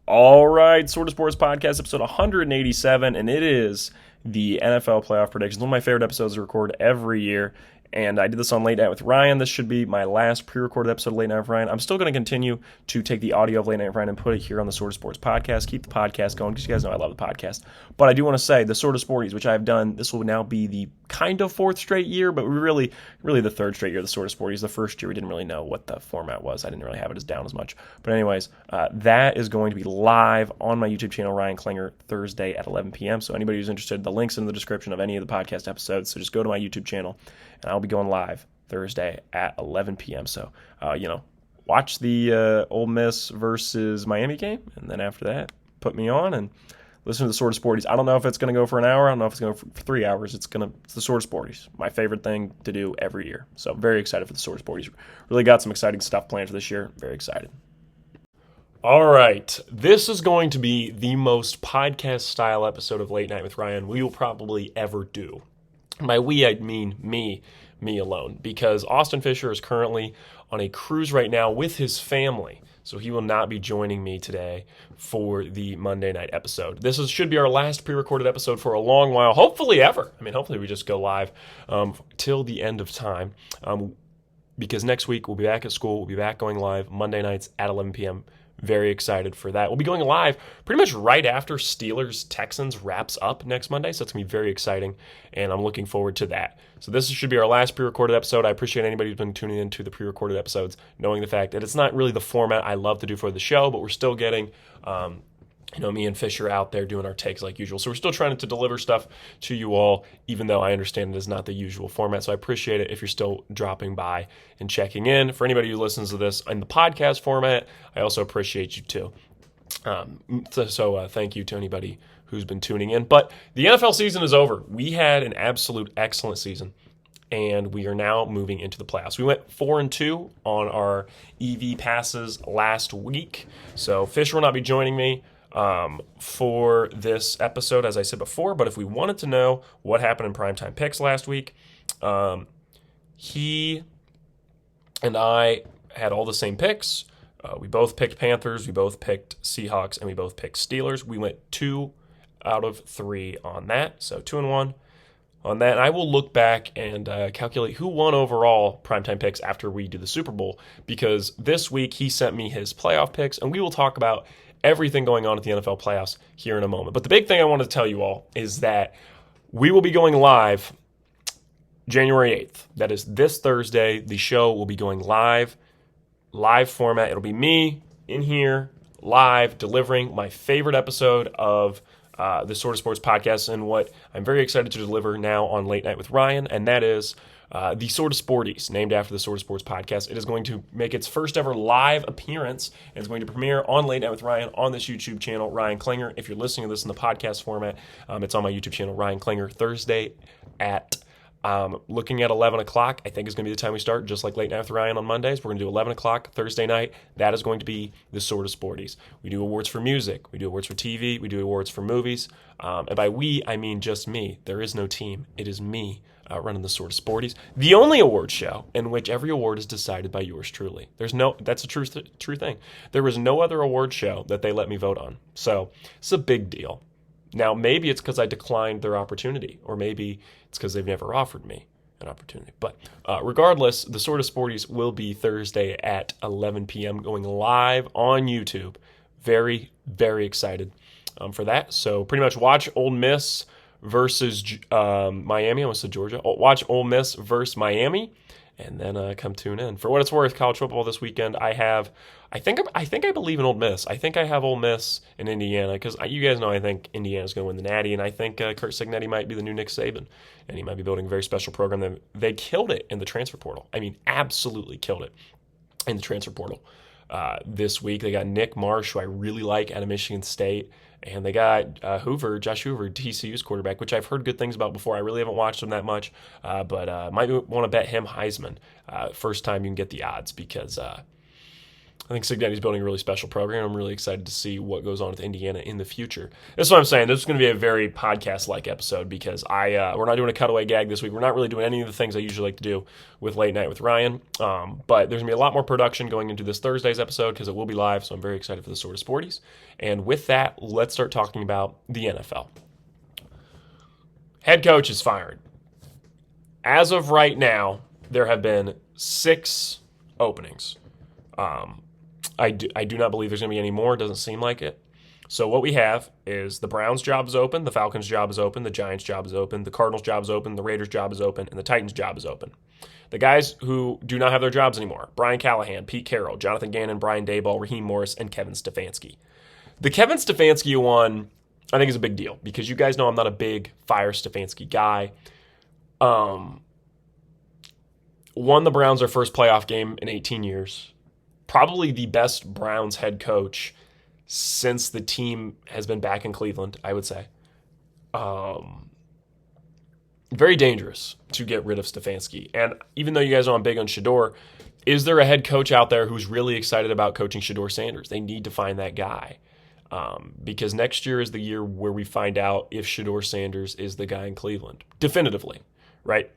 All right, Sort of Sports Podcast, episode 187, and it is the NFL playoff predictions. One of my favorite episodes to record every year, and I did this on Late Night with Ryan. This should be my last pre-recorded episode of Late Night with Ryan. I'm still going to continue to take the audio of Late Night with Ryan and put it here on the Sort of Sports Podcast. Keep the podcast going because you guys know I love the podcast. But I do want to say the Sort of Sporties, which I've done, this will now be the kind of fourth straight year, but really the third straight year of the Sort of Sporties. The first year we didn't really know what the format was. I didn't really have it as down as much. But anyways, that is going to be live on my YouTube channel, Ryan Klinger, Thursday at 11 p.m. So anybody who's interested, the link's in the description of any of the podcast episodes. So just go to my YouTube channel, and I'll be going live Thursday at 11 p.m. So, watch the Ole Miss versus Miami game, and then after that, put me on and listen to the Sort of Sporties. I don't know if it's going to go for an hour. I don't know if it's going to go for 3 hours. It's the Sort of Sporties. My favorite thing to do every year. So I'm very excited for the Sort of Sporties. Really got some exciting stuff planned for this year. Very excited. All right. This is going to be the most podcast-style episode of Late Night with Ryan we will probably ever do. By we, I mean me alone, because Austin Fisher is currently on a cruise right now with his family. So he will not be joining me today for the Monday night episode. Should be our last pre-recorded episode for a long while, hopefully ever. Hopefully we just go live till the end of time, because next week we'll be back at school. We'll be back going live Monday nights at 11 p.m. Very excited for that. We'll be going live pretty much right after Steelers-Texans wraps up next Monday, so it's going to be very exciting, and I'm looking forward to that. So this should be our last pre-recorded episode. I appreciate anybody who's been tuning into the pre-recorded episodes, knowing the fact that it's not really the format I love to do for the show, but we're still getting me and Fisher out there doing our takes like usual. So we're still trying to deliver stuff to you all, even though I understand it is not the usual format. So I appreciate it if you're still dropping by and checking in. For anybody who listens to this in the podcast format, I also appreciate you too. So thank you to anybody who's been tuning in. But the NFL season is over. We had an absolute excellent season, and we are now moving into the playoffs. We went 4-2 on our EV passes last week. So Fisher will not be joining me for this episode, as I said before. But if we wanted to know what happened in primetime picks last week, he and I had all the same picks. We both picked Panthers, we both picked Seahawks, and we both picked Steelers. We went 2 out of 3 on that, so 2-1 on that. And I will look back and calculate who won overall primetime picks after we do the Super Bowl, because this week he sent me his playoff picks, and we will talk about everything going on at the NFL playoffs here in a moment. But the big thing I want to tell you all is that we will be going live January 8th. That is this Thursday. The show will be going live format. It'll be me in here live delivering my favorite episode of the Sort of Sports Podcast, and what I'm very excited to deliver now on Late Night with Ryan, and that is the Sort of Sporties, named after the Sort of Sports Podcast. It is going to make its first ever live appearance, and it's going to premiere on Late Night with Ryan on this YouTube channel, Ryan Klinger. If you're listening to this in the podcast format, it's on my YouTube channel, Ryan Klinger, Thursday at looking at 11 o'clock, I think is going to be the time we start, just like Late Night with Ryan on Mondays. We're going to do 11 o'clock Thursday night. That is going to be the Sort of Sporties. We do awards for music. We do awards for TV. We do awards for movies. And by we, I mean just me. There is no team. It is me running the Sort of Sporties. The only award show in which every award is decided by yours truly. That's a true thing. There was no other award show that they let me vote on. So it's a big deal. Now, maybe it's because I declined their opportunity, or maybe it's because they've never offered me an opportunity. But regardless, the Sort of Sporties will be Thursday at 11 p.m. going live on YouTube. Very, very excited for that. So pretty much watch Ole Miss versus Miami. I almost said Georgia. Watch Ole Miss versus Miami, and then come tune in. For what it's worth, college football this weekend, I think I believe in Ole Miss. I think I have Ole Miss in Indiana, because you guys know I think Indiana's going to win the Natty, and I think Curt Cignetti might be the new Nick Saban, and he might be building a very special program. They killed it in the transfer portal. Absolutely killed it in the transfer portal this week. They got Nick Marsh, who I really like, out of Michigan State, and they got Josh Hoover, TCU's quarterback, which I've heard good things about before. I really haven't watched him that much, but might want to bet him Heisman. First time you can get the odds, because I think Cignetti's building a really special program. I'm really excited to see what goes on with Indiana in the future. That's what I'm saying. This is going to be a very podcast-like episode because we're not doing a cutaway gag this week. We're not really doing any of the things I usually like to do with Late Night with Ryan. But there's going to be a lot more production going into this Thursday's episode because it will be live, so I'm very excited for the Sort of Sporties. And with that, let's start talking about the NFL. Head coach is fired. As of right now, there have been 6 openings. I do not believe there's going to be any more. It doesn't seem like it. So what we have is the Browns' job is open, the Falcons' job is open, the Giants' job is open, the Cardinals' job is open, the Raiders' job is open, and the Titans' job is open. The guys who do not have their jobs anymore, Brian Callahan, Pete Carroll, Jonathan Gannon, Brian Daboll, Raheem Morris, and Kevin Stefanski. The Kevin Stefanski one, I think, is a big deal because you guys know I'm not a big fire Stefanski guy. Won the Browns their first playoff game in 18 years. Probably the best Browns head coach since the team has been back in Cleveland, I would say. Very dangerous to get rid of Stefanski. And even though you guys know I'm big on Shedeur, is there a head coach out there who's really excited about coaching Shedeur Sanders? They need to find that guy. Because next year is the year where we find out if Shedeur Sanders is the guy in Cleveland. Definitively, right?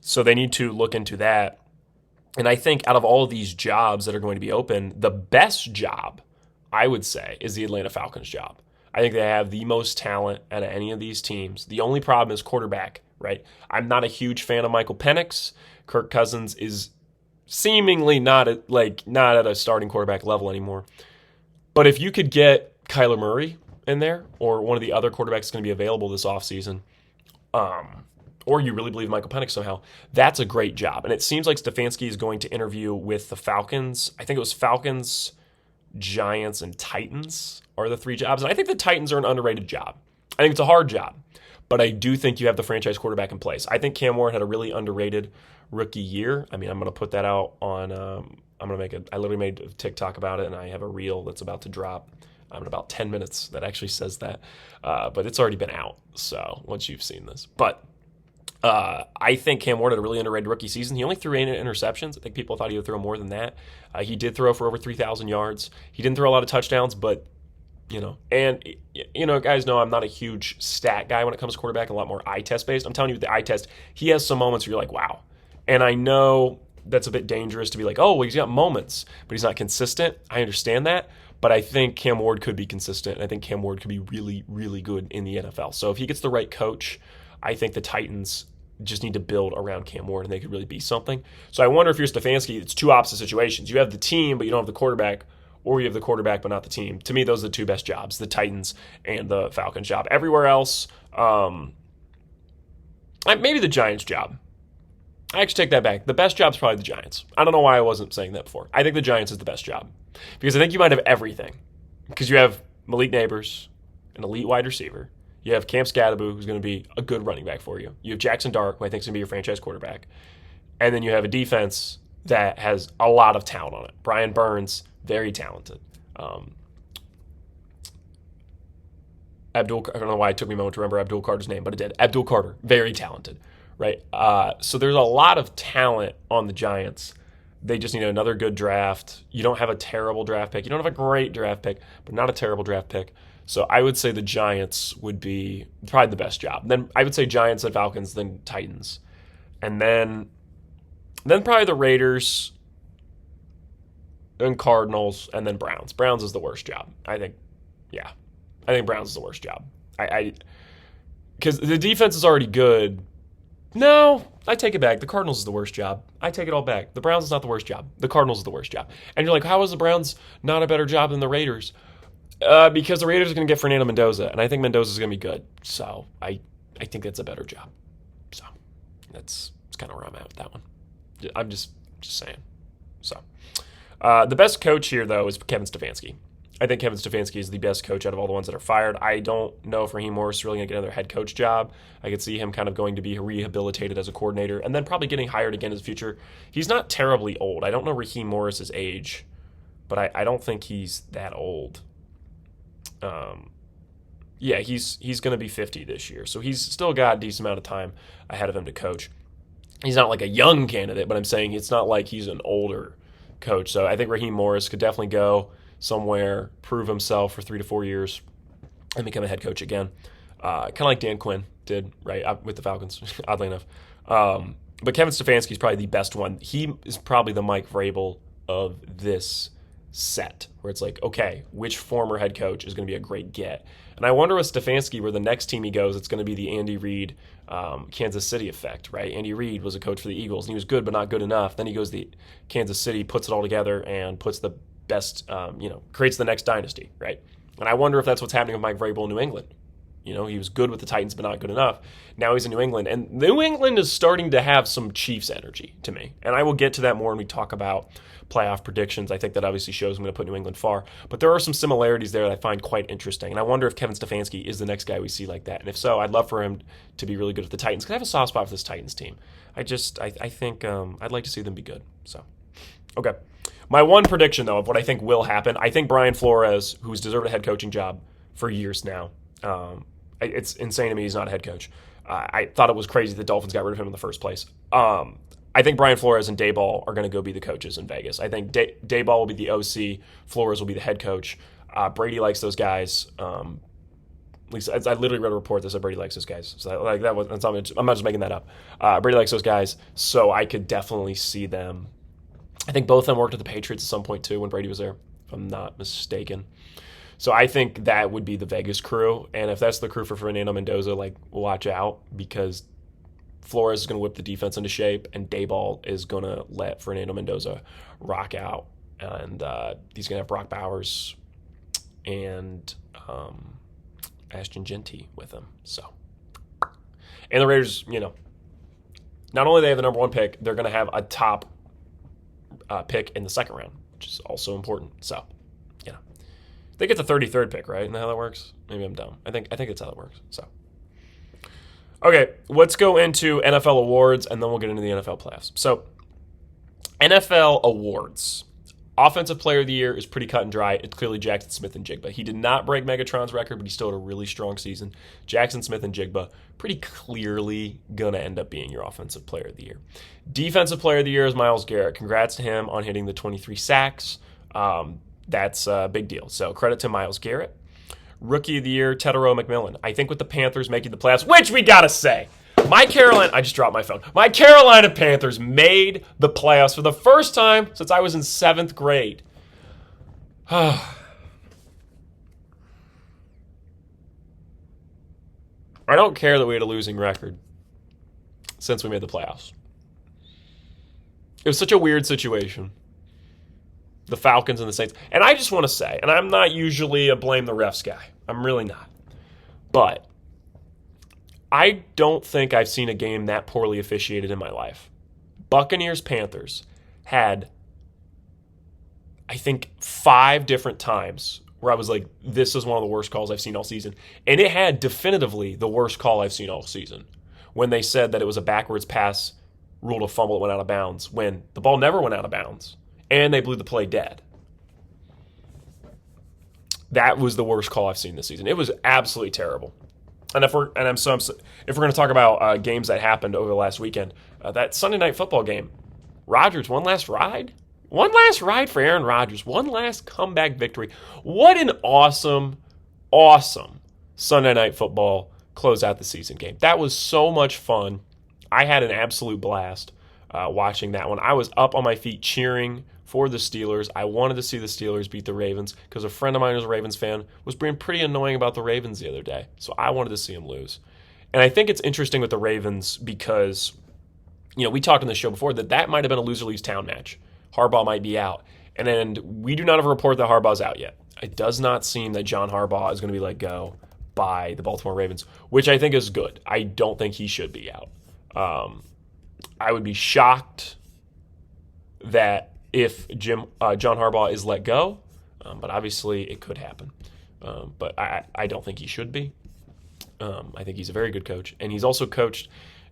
So they need to look into that. And I think out of all of these jobs that are going to be open, the best job, I would say, is the Atlanta Falcons job. I think they have the most talent out of any of these teams. The only problem is quarterback, right? I'm not a huge fan of Michael Penix. Kirk Cousins is seemingly not at a starting quarterback level anymore. But if you could get Kyler Murray in there or one of the other quarterbacks going to be available this offseason, or you really believe Michael Penix somehow, that's a great job. And it seems like Stefanski is going to interview with the Falcons. I think it was Falcons, Giants, and Titans are the 3 jobs. And I think the Titans are an underrated job. I think it's a hard job. But I do think you have the franchise quarterback in place. I think Cam Ward had a really underrated rookie year. I mean, I'm going to put that out on I literally made a TikTok about it, and I have a reel that's about to drop in about 10 minutes that actually says that. But it's already been out, so once you've seen this. But I think Cam Ward had a really underrated rookie season. He only threw 8 interceptions. I think people thought he would throw more than that. He did throw for over 3,000 yards. He didn't throw a lot of touchdowns, but, guys know I'm not a huge stat guy when it comes to quarterback, a lot more eye test based. I'm telling you, with the eye test, he has some moments where you're like, wow. And I know that's a bit dangerous to be like, oh, well, he's got moments, but he's not consistent. I understand that. But I think Cam Ward could be consistent. And I think Cam Ward could be really, really good in the NFL. So if he gets the right coach, I think the Titans just need to build around Cam Ward and they could really be something. So I wonder if you're Stefanski, it's 2 opposite situations. You have the team, but you don't have the quarterback, or you have the quarterback, but not the team. To me, those are the 2 best jobs, the Titans and the Falcons job. Everywhere else, maybe the Giants job. I actually take that back. The best job is probably the Giants. I don't know why I wasn't saying that before. I think the Giants is the best job because I think you might have everything because you have Malik Neighbors, an elite wide receiver. You have Cam Scadaboo, who's going to be a good running back for you. You have Jackson Dart, who I think is going to be your franchise quarterback. And then you have a defense that has a lot of talent on it. Brian Burns, very talented. I don't know why it took me a moment to remember Abdul Carter's name, but it did. Abdul Carter, very talented, right? So there's a lot of talent on the Giants. They just need another good draft. You don't have a terrible draft pick. You don't have a great draft pick, but not a terrible draft pick. So I would say the Giants would be probably the best job. Then I would say Giants and Falcons, then Titans. And then probably the Raiders and Cardinals and then Browns. Browns is the worst job. I think Browns is the worst job. Because the defense is already good. No, I take it back. The Cardinals is the worst job. I take it all back. The Browns is not the worst job. The Cardinals is the worst job. And you're like, how is the Browns not a better job than the Raiders? Because the Raiders are going to get Fernando Mendoza, and I think Mendoza is going to be good. So I think that's a better job. So that's kind of where I'm at with that one. I'm just saying. So the best coach here, though, is Kevin Stefanski. I think Kevin Stefanski is the best coach out of all the ones that are fired. I don't know if Raheem Morris is really going to get another head coach job. I could see him kind of going to be rehabilitated as a coordinator and then probably getting hired again in the future. He's not terribly old. I don't know Raheem Morris's age, but I don't think he's that old. He's going to be 50 this year, so he's still got a decent amount of time ahead of him to coach. He's not like a young candidate, but I'm saying it's not like he's an older coach. So I think Raheem Morris could definitely go somewhere, prove himself for 3 to 4 years, and become a head coach again. Kind of like Dan Quinn did, right, with the Falcons, oddly enough. But Kevin Stefanski is probably the best one. He is probably the Mike Vrabel of this set, where it's like, okay, which former head coach is going to be a great get? And I wonder with Stefanski, where the next team he goes, it's going to be the Andy Reid, Kansas City effect, right? Andy Reid was a coach for the Eagles, and he was good but not good enough. Then he goes to Kansas City, puts it all together, and puts the best, creates the next dynasty, right? And I wonder if that's what's happening with Mike Vrabel in New England. He was good with the Titans, but not good enough. Now he's in New England, and New England is starting to have some Chiefs energy to me. And I will get to that more when we talk about playoff predictions. I think that obviously shows I'm going to put New England far. But there are some similarities there that I find quite interesting. And I wonder if Kevin Stefanski is the next guy we see like that. And if so, I'd love for him to be really good with the Titans. Because I have a soft spot for this Titans team. I think I'd like to see them be good. So, okay. My one prediction, though, of what I think will happen, I think Brian Flores, who's deserved a head coaching job for years now, it's insane to me he's not a head coach. I thought it was crazy the Dolphins got rid of him in the first place. I think Brian Flores and Daboll are going to go be the coaches in Vegas. I think Daboll will be the OC. Flores will be the head coach. Brady likes those guys. At least I literally read a report that said Brady likes those guys. So I'm not just making that up. Brady likes those guys, so I could definitely see them. I think both of them worked at the Patriots at some point too when Brady was there, if I'm not mistaken. So I think that would be the Vegas crew. And if that's the crew for Fernando Mendoza, watch out, because Flores is going to whip the defense into shape, and Daboll is going to let Fernando Mendoza rock out. And he's going to have Brock Bowers and Ashton Jeanty with him. So, and the Raiders, not only do they have the number 1 pick, they're going to have a top pick in the second round, which is also important. So, they get the 33rd pick, right? Isn't that how that works? Maybe I'm dumb. I think it's how it works. So, okay, let's go into NFL awards, and then we'll get into the NFL playoffs. So, NFL awards. Offensive Player of the Year is pretty cut and dry. It's clearly Jackson Smith-Njigba. He did not break Megatron's record, but he still had a really strong season. Jackson Smith-Njigba pretty clearly going to end up being your Offensive Player of the Year. Defensive Player of the Year is Myles Garrett. Congrats to him on hitting the 23 sacks. That's a big deal. So credit to Myles Garrett. Rookie of the Year, Tedero McMillan. I think with the Panthers making the playoffs, which we got to say, I just dropped my phone. My Carolina Panthers made the playoffs for the first time since I was in 7th grade. I don't care that we had a losing record since we made the playoffs. It was such a weird situation. The Falcons and the Saints. And I just want to say, and I'm not usually a blame the refs guy. I'm really not. But I don't think I've seen a game that poorly officiated in my life. Buccaneers-Panthers had, I think, 5 different times where I was like, this is one of the worst calls I've seen all season. And it had definitively the worst call I've seen all season, when they said that it was a backwards pass, ruled a fumble that went out of bounds, when the ball never went out of bounds. And they blew the play dead. That was the worst call I've seen this season. It was absolutely terrible. And if we're going to talk about games that happened over the last weekend, that Sunday Night Football game, Rodgers, one last ride for Aaron Rodgers, one last comeback victory. What an awesome Sunday Night Football close out the season game. That was so much fun. I had an absolute blast watching that one. I was up on my feet cheering for the Steelers. I wanted to see the Steelers beat the Ravens because a friend of mine who's a Ravens fan was being pretty annoying about the Ravens the other day. So I wanted to see them lose. And I think it's interesting with the Ravens because, we talked on the show before that might have been a loser leaves town match. Harbaugh might be out. And we do not have a report that Harbaugh's out yet. It does not seem that John Harbaugh is going to be let go by the Baltimore Ravens, which I think is good. I don't think he should be out. I would be shocked that if John Harbaugh is let go, but obviously it could happen. But I don't think he should be. I think he's a very good coach, and he's also coached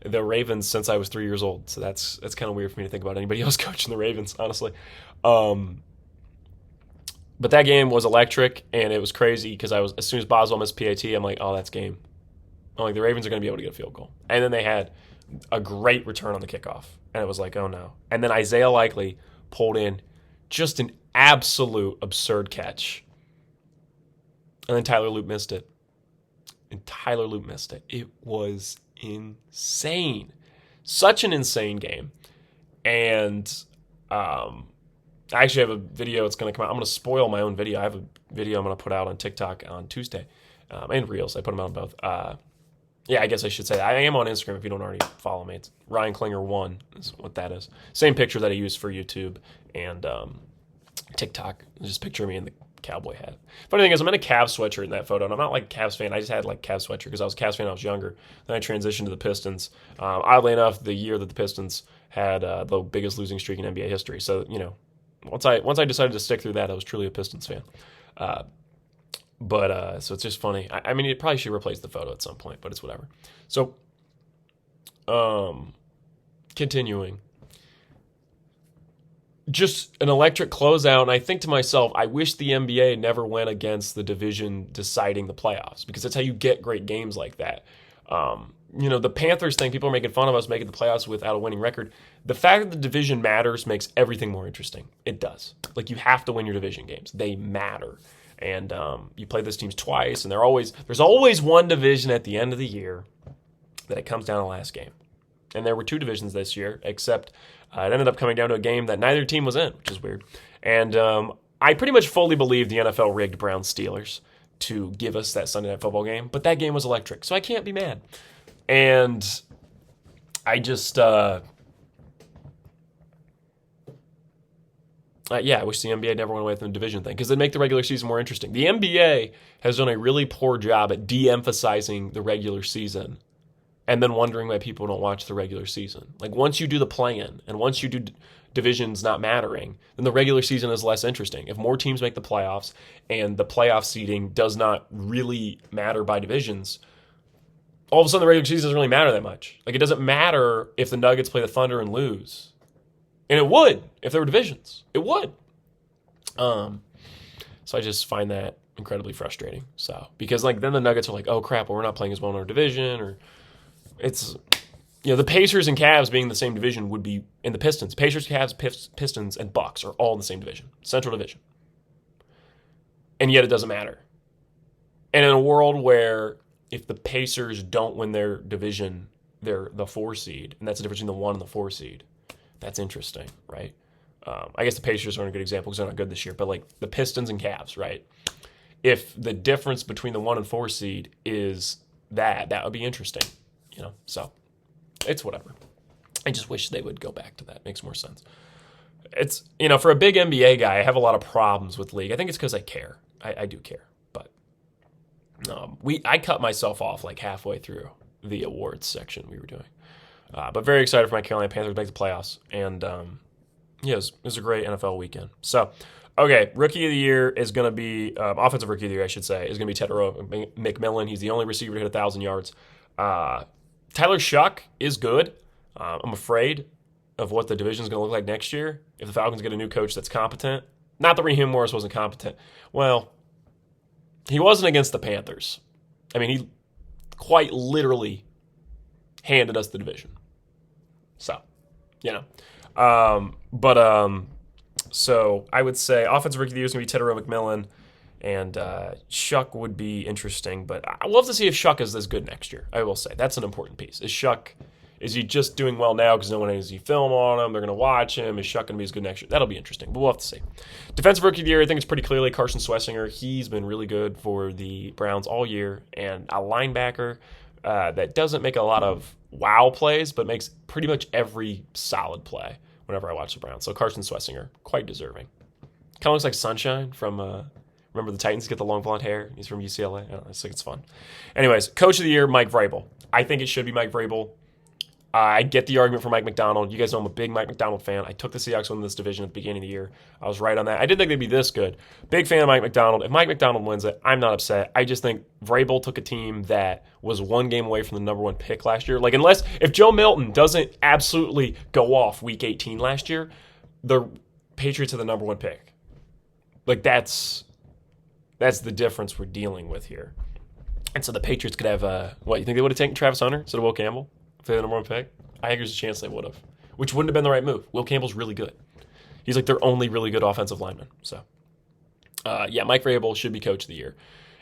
the Ravens since I was 3 years old. So that's kind of weird for me to think about anybody else coaching the Ravens, honestly. But that game was electric, and it was crazy because as soon as Boswell missed PAT, I'm like, oh, that's game. I'm like, the Ravens are going to be able to get a field goal, and then they had a great return on the kickoff, and it was like, oh no. And then Isaiah Likely pulled in Just an absolute absurd catch. And then Tyler Loop missed it. It was insane. Such an insane game. And I actually have a video that's going to come out. I'm going to spoil my own video. I have a video I'm going to put out on TikTok on Tuesday and Reels. I put them out on both. Yeah, I guess I should say that. I am on Instagram if you don't already follow me. It's Ryan Klinger 1 is what that is. Same picture that I use for YouTube and TikTok. Just picture me in the cowboy hat. Funny thing is, I'm in a Cavs sweatshirt in that photo, and I'm not like a Cavs fan. I just had like Cavs sweatshirt because I was a Cavs fan when I was younger. Then I transitioned to the Pistons. Oddly enough, the year that the Pistons had the biggest losing streak in NBA history. So, once I decided to stick through that, I was truly a Pistons fan. So it's just funny. I mean, it probably should replace the photo at some point, but it's whatever. So, continuing. Just an electric closeout, and I think to myself, I wish the NBA never went against the division deciding the playoffs, because that's how you get great games like that. The Panthers thing, people are making fun of us making the playoffs without a winning record. The fact that the division matters makes everything more interesting. It does. Like, you have to win your division games. They matter. And you play those teams twice, and there's always one division at the end of the year that it comes down to the last game. And there were two divisions this year, except it ended up coming down to a game that neither team was in, which is weird. And I pretty much fully believe the NFL rigged Browns-Steelers to give us that Sunday Night Football game, but that game was electric, so I can't be mad. And I just, I wish the NBA never went away from the division thing, because it'd make the regular season more interesting. The NBA has done a really poor job at de-emphasizing the regular season and then wondering why people don't watch the regular season. Like, once you do the play-in and once you do divisions not mattering, then the regular season is less interesting. If more teams make the playoffs and the playoff seeding does not really matter by divisions, all of a sudden the regular season doesn't really matter that much. Like, it doesn't matter if the Nuggets play the Thunder and lose. And it would if there were divisions. It would. So I just find that incredibly frustrating. So, because then the Nuggets are like, oh crap, well, we're not playing as well in our division, or it's, the Pacers and Cavs being in the same division would be in the Pistons. Pacers, Cavs, Pistons, and Bucks are all in the same division, Central Division. And yet it doesn't matter. And in a world where if the Pacers don't win their division, they're the 4 seed, and that's the difference between the 1 and the 4 seed. That's interesting, right? I guess the Pacers aren't a good example because they're not good this year, but like the Pistons and Cavs, right? If the difference between the 1 and 4 seed is that would be interesting, So it's whatever. I just wish they would go back to that. It makes more sense. It's, for a big NBA guy, I have a lot of problems with league. I think it's because I care. I do care, but I cut myself off like halfway through the awards section we were doing. But very excited for my Carolina Panthers to make the playoffs. And it was a great NFL weekend. So, okay, Rookie of the Year is going to be, Offensive Rookie of the Year, I should say, is going to be Tedro McMillan. He's the only receiver to hit 1,000 yards. Tyler Shuck is good. I'm afraid of what the division is going to look like next year if the Falcons get a new coach that's competent. Not that Raheem Morris wasn't competent. Well, he wasn't against the Panthers. I mean, he quite literally handed us the division. So, so I would say Offensive Rookie of the Year is going to be Tedro McMillan, and Shuck would be interesting, but I'd love to see if Shuck is this good next year. I will say that's an important piece. Is he just doing well now because no one has any film on him? They're going to watch him. Is Shuck going to be as good next year? That'll be interesting, but we'll have to see. Defensive Rookie of the Year, I think it's pretty clearly Carson Swessinger. He's been really good for the Browns all year, and a linebacker that doesn't make a lot of wow plays, but makes pretty much every solid play whenever I watch the Browns. So Carson Swessinger, quite deserving. Kind of looks like Sunshine from, remember the Titans get the long blonde hair? He's from UCLA. I don't know, I just think it's fun. Anyways, Coach of the Year, Mike Vrabel. I think it should be Mike Vrabel. I get the argument for Mike Macdonald. You guys know I'm a big Mike Macdonald fan. I took the Seahawks win this division at the beginning of the year. I was right on that. I didn't think they'd be this good. Big fan of Mike Macdonald. If Mike Macdonald wins it, I'm not upset. I just think Vrabel took a team that was one game away from the number 1 pick last year. Like, if Joe Milton doesn't absolutely go off week 18 last year, the Patriots are the number 1 pick. Like, that's the difference we're dealing with here. And so the Patriots could have, you think they would have taken Travis Hunter instead of Will Campbell? If they had the number 1 pick, I think there's a chance they would have, which wouldn't have been the right move. Will Campbell's really good. He's like their only really good offensive lineman. So, yeah, Mike Vrabel should be coach of the year.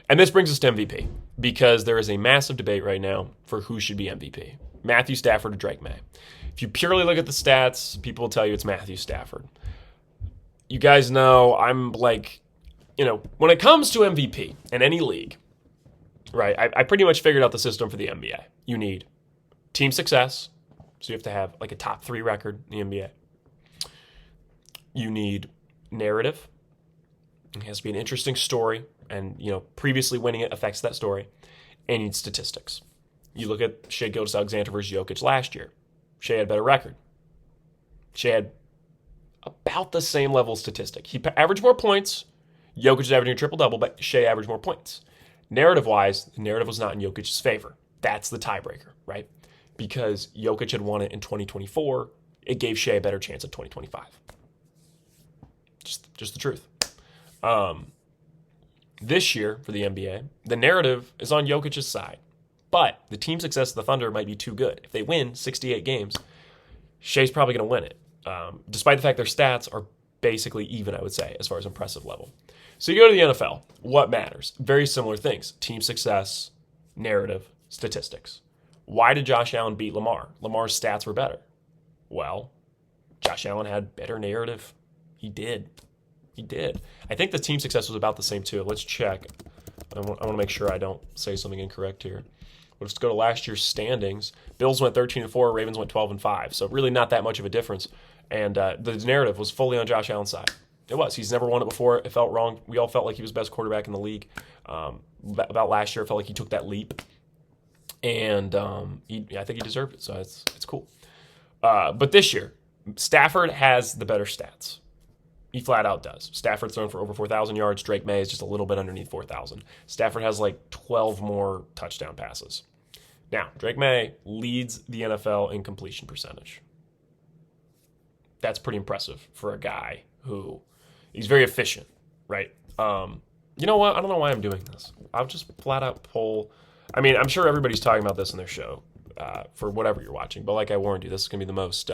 And this brings us to MVP because there is a massive debate right now for who should be MVP, Matthew Stafford or Drake May. If you purely look at the stats, people will tell you it's Matthew Stafford. You guys know I'm like, when it comes to MVP in any league, right, I pretty much figured out the system for the NBA. You need team success, so you have to have like a top 3 record in the NBA. You need narrative. It has to be an interesting story, and previously winning it affects that story. And you need statistics. You look at Shai Gilgeous-Alexander versus Jokic last year. Shai had a better record. Shai had about the same level of statistic. He averaged more points. Jokic is averaging a triple-double, but Shai averaged more points. Narrative-wise, the narrative was not in Jokic's favor. That's the tiebreaker, right? Because Jokic had won it in 2024, it gave Shai a better chance in 2025. Just the truth. This year for the NBA, the narrative is on Jokic's side. But the team success of the Thunder might be too good. If they win 68 games, Shai's probably going to win it. Despite the fact their stats are basically even, I would say, as far as impressive level. So you go to the NFL. What matters? Very similar things. Team success, narrative, statistics. Why did Josh Allen beat Lamar? Lamar's stats were better. Well, Josh Allen had better narrative. He did. I think the team success was about the same too. Let's check. I want to make sure I don't say something incorrect here. Let's go to last year's standings. Bills went 13-4, Ravens went 12-5. So really not that much of a difference. And the narrative was fully on Josh Allen's side. It was. He's never won it before. It felt wrong. We all felt like he was the best quarterback in the league. About last year, it felt like he took that leap. And I think he deserved it. So it's cool. But this year, Stafford has the better stats. He flat out does. Stafford's thrown for over 4,000 yards. Drake May is just a little bit underneath 4,000. Stafford has like 12 more touchdown passes. Now, Drake May leads the NFL in completion percentage. That's pretty impressive for a guy who he's very efficient, right? You know what? I don't know why I'm doing this. I'll just flat out pull. I mean, I'm sure everybody's talking about this in their show for whatever you're watching. But like I warned you, this is going to be the most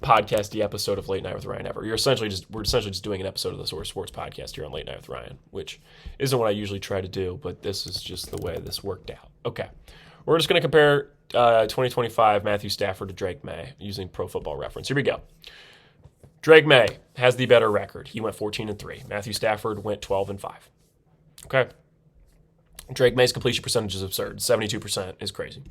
podcasty episode of Late Night with Ryan ever. We're essentially just doing an episode of the Source Sports podcast here on Late Night with Ryan, which isn't what I usually try to do, but this is just the way this worked out. Okay, we're just going to compare 2025 Matthew Stafford to Drake May using Pro Football Reference. Here we go. Drake May has the better record. He went 14-3. Matthew Stafford went 12-5. Okay. Drake May's completion percentage is absurd. 72% is crazy.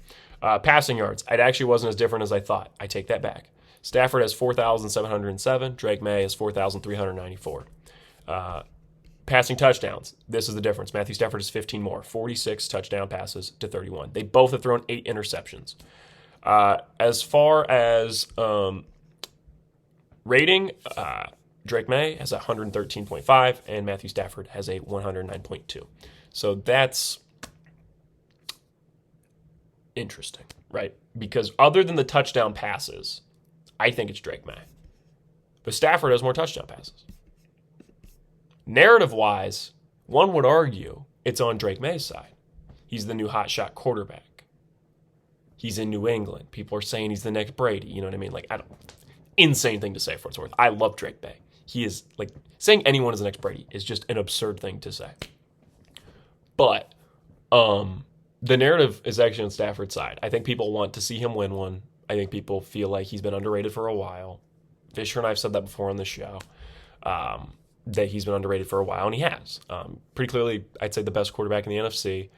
Passing yards, it actually wasn't as different as I thought. I take that back. Stafford has 4,707. Drake May has 4,394. Passing touchdowns, this is the difference. Matthew Stafford has 15 more, 46 touchdown passes to 31. They both have thrown 8 interceptions. As far as rating, Drake May has 113.5 and Matthew Stafford has a 109.2. So that's interesting, right? Because other than the touchdown passes, I think it's Drake May. But Stafford has more touchdown passes. Narrative-wise, one would argue it's on Drake May's side. He's the new hotshot quarterback. He's in New England. People are saying he's the next Brady. You know what I mean? Like, insane thing to say for what it's worth. I love Drake May. He is, like, saying anyone is the next Brady is just an absurd thing to say. But the narrative is actually on Stafford's side. I think people want to see him win one. I think people feel like he's been underrated for a while. Fisher and I have said that before on this show, that he's been underrated for a while, and he has. Pretty clearly, I'd say the best quarterback in the NFC.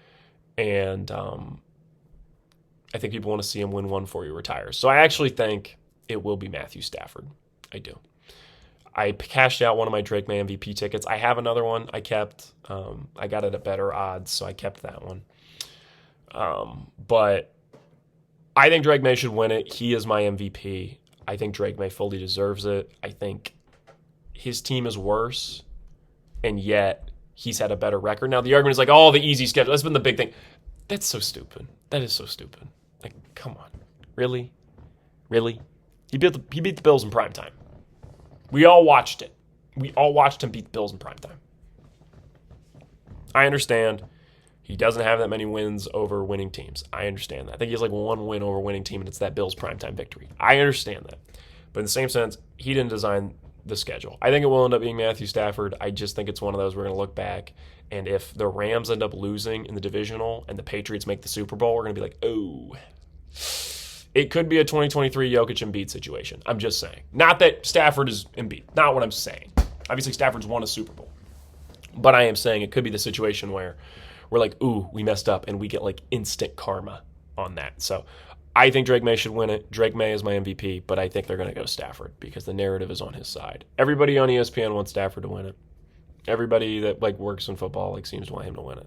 And I think people want to see him win one before he retires. So I actually think it will be Matthew Stafford. I do. I cashed out one of my Drake May MVP tickets. I have another one I kept. I got it at better odds, so I kept that one. But I think Drake May should win it. He is my MVP. I think Drake May fully deserves it. I think his team is worse, and yet he's had a better record. Now, the argument is like, oh, the easy schedule. That's been the big thing. That's so stupid. That is so stupid. Like, come on. Really? Really? He beat the Bills in primetime. We all watched it. We all watched him beat the Bills in primetime. I understand he doesn't have that many wins over winning teams. I understand that. I think he has like one win over winning team, and it's that Bills primetime victory. I understand that. But in the same sense, he didn't design the schedule. I think it will end up being Matthew Stafford. I just think it's one of those we're going to look back, and if the Rams end up losing in the divisional and the Patriots make the Super Bowl, we're going to be like, oh, it could be a 2023 Jokic Embiid situation. I'm just saying. Not that Stafford is Embiid. Not what I'm saying. Obviously, Stafford's won a Super Bowl. But I am saying it could be the situation where we're like, ooh, we messed up, and we get like instant karma on that. So I think Drake May should win it. Drake May is my MVP, but I think they're going to go Stafford because the narrative is on his side. Everybody on ESPN wants Stafford to win it. Everybody that like works in football like seems to want him to win it.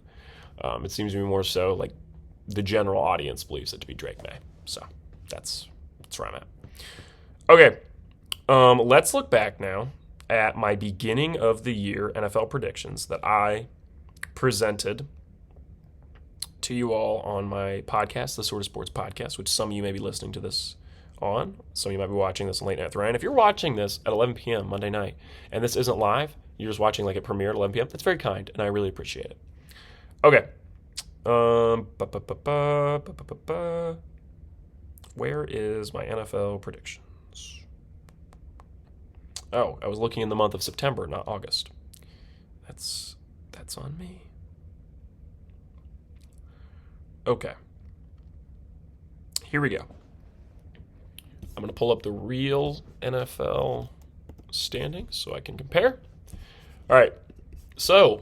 It seems to be more so like the general audience believes it to be Drake May. So that's where I'm at. Okay, let's look back now at my beginning of the year NFL predictions that I presented to you all on my podcast, the Sort of Sports Podcast, which some of you may be listening to this on. Some of you might be watching this late night with Ryan. If you're watching this at 11 p.m. Monday night and this isn't live, you're just watching like it premiere at 11 p.m., that's very kind, and I really appreciate it. Okay. Where is my NFL predictions? Oh, I was looking in the month of September, not August. That's on me. Okay. Here we go. I'm going to pull up the real NFL standings so I can compare. All right. So,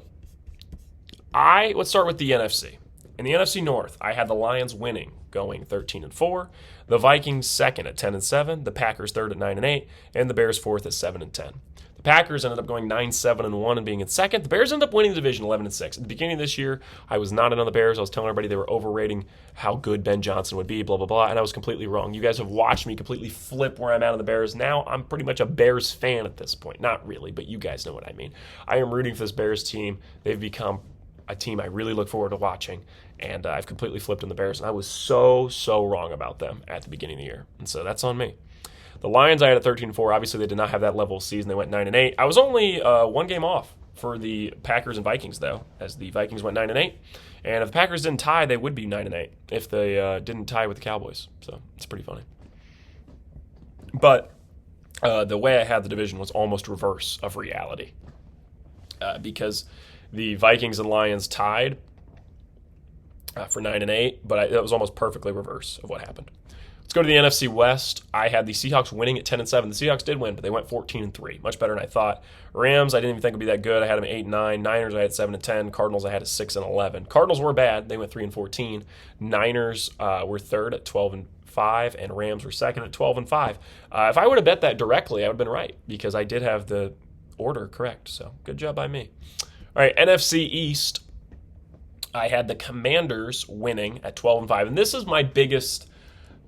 let's start with the NFC. In the NFC North, I had the Lions winning, going 13-4, the Vikings second at 10-7, the Packers third at 9-8, and the Bears fourth at 7-10. The Packers ended up going 9-7-1 and being in second. The Bears ended up winning the division 11-6. At the beginning of this year, I was not in on the Bears. I was telling everybody they were overrating how good Ben Johnson would be, blah, blah, blah, and I was completely wrong. You guys have watched me completely flip where I'm at on the Bears. Now I'm pretty much a Bears fan at this point. Not really, but you guys know what I mean. I am rooting for this Bears team. They've become a team I really look forward to watching, and I've completely flipped on the Bears, and I was so wrong about them at the beginning of the year, and so that's on me. The Lions I had at 13-4. Obviously, they did not have that level of season. They went 9-8. I was only one game off for the Packers and Vikings, though, as the Vikings went 9-8. And if the Packers didn't tie, they would be 9-8 if they didn't tie with the Cowboys. So it's pretty funny. But the way I had the division was almost reverse of reality because the Vikings and Lions tied for 9-8, but that was almost perfectly reverse of what happened. Let's go to the NFC West. I had the Seahawks winning at 10-7. The Seahawks did win, but they went 14-3. Much better than I thought. Rams, I didn't even think would be that good. I had them at 8-9. Niners, I had 7-10. Cardinals, I had at 6-11. Cardinals were bad. They went 3-14. Niners were third at 12-5, and Rams were second at 12-5. If I would have bet that directly, I would have been right because I did have the order correct. So good job by me. All right, NFC East. I had the Commanders winning at 12-5, and this is my biggest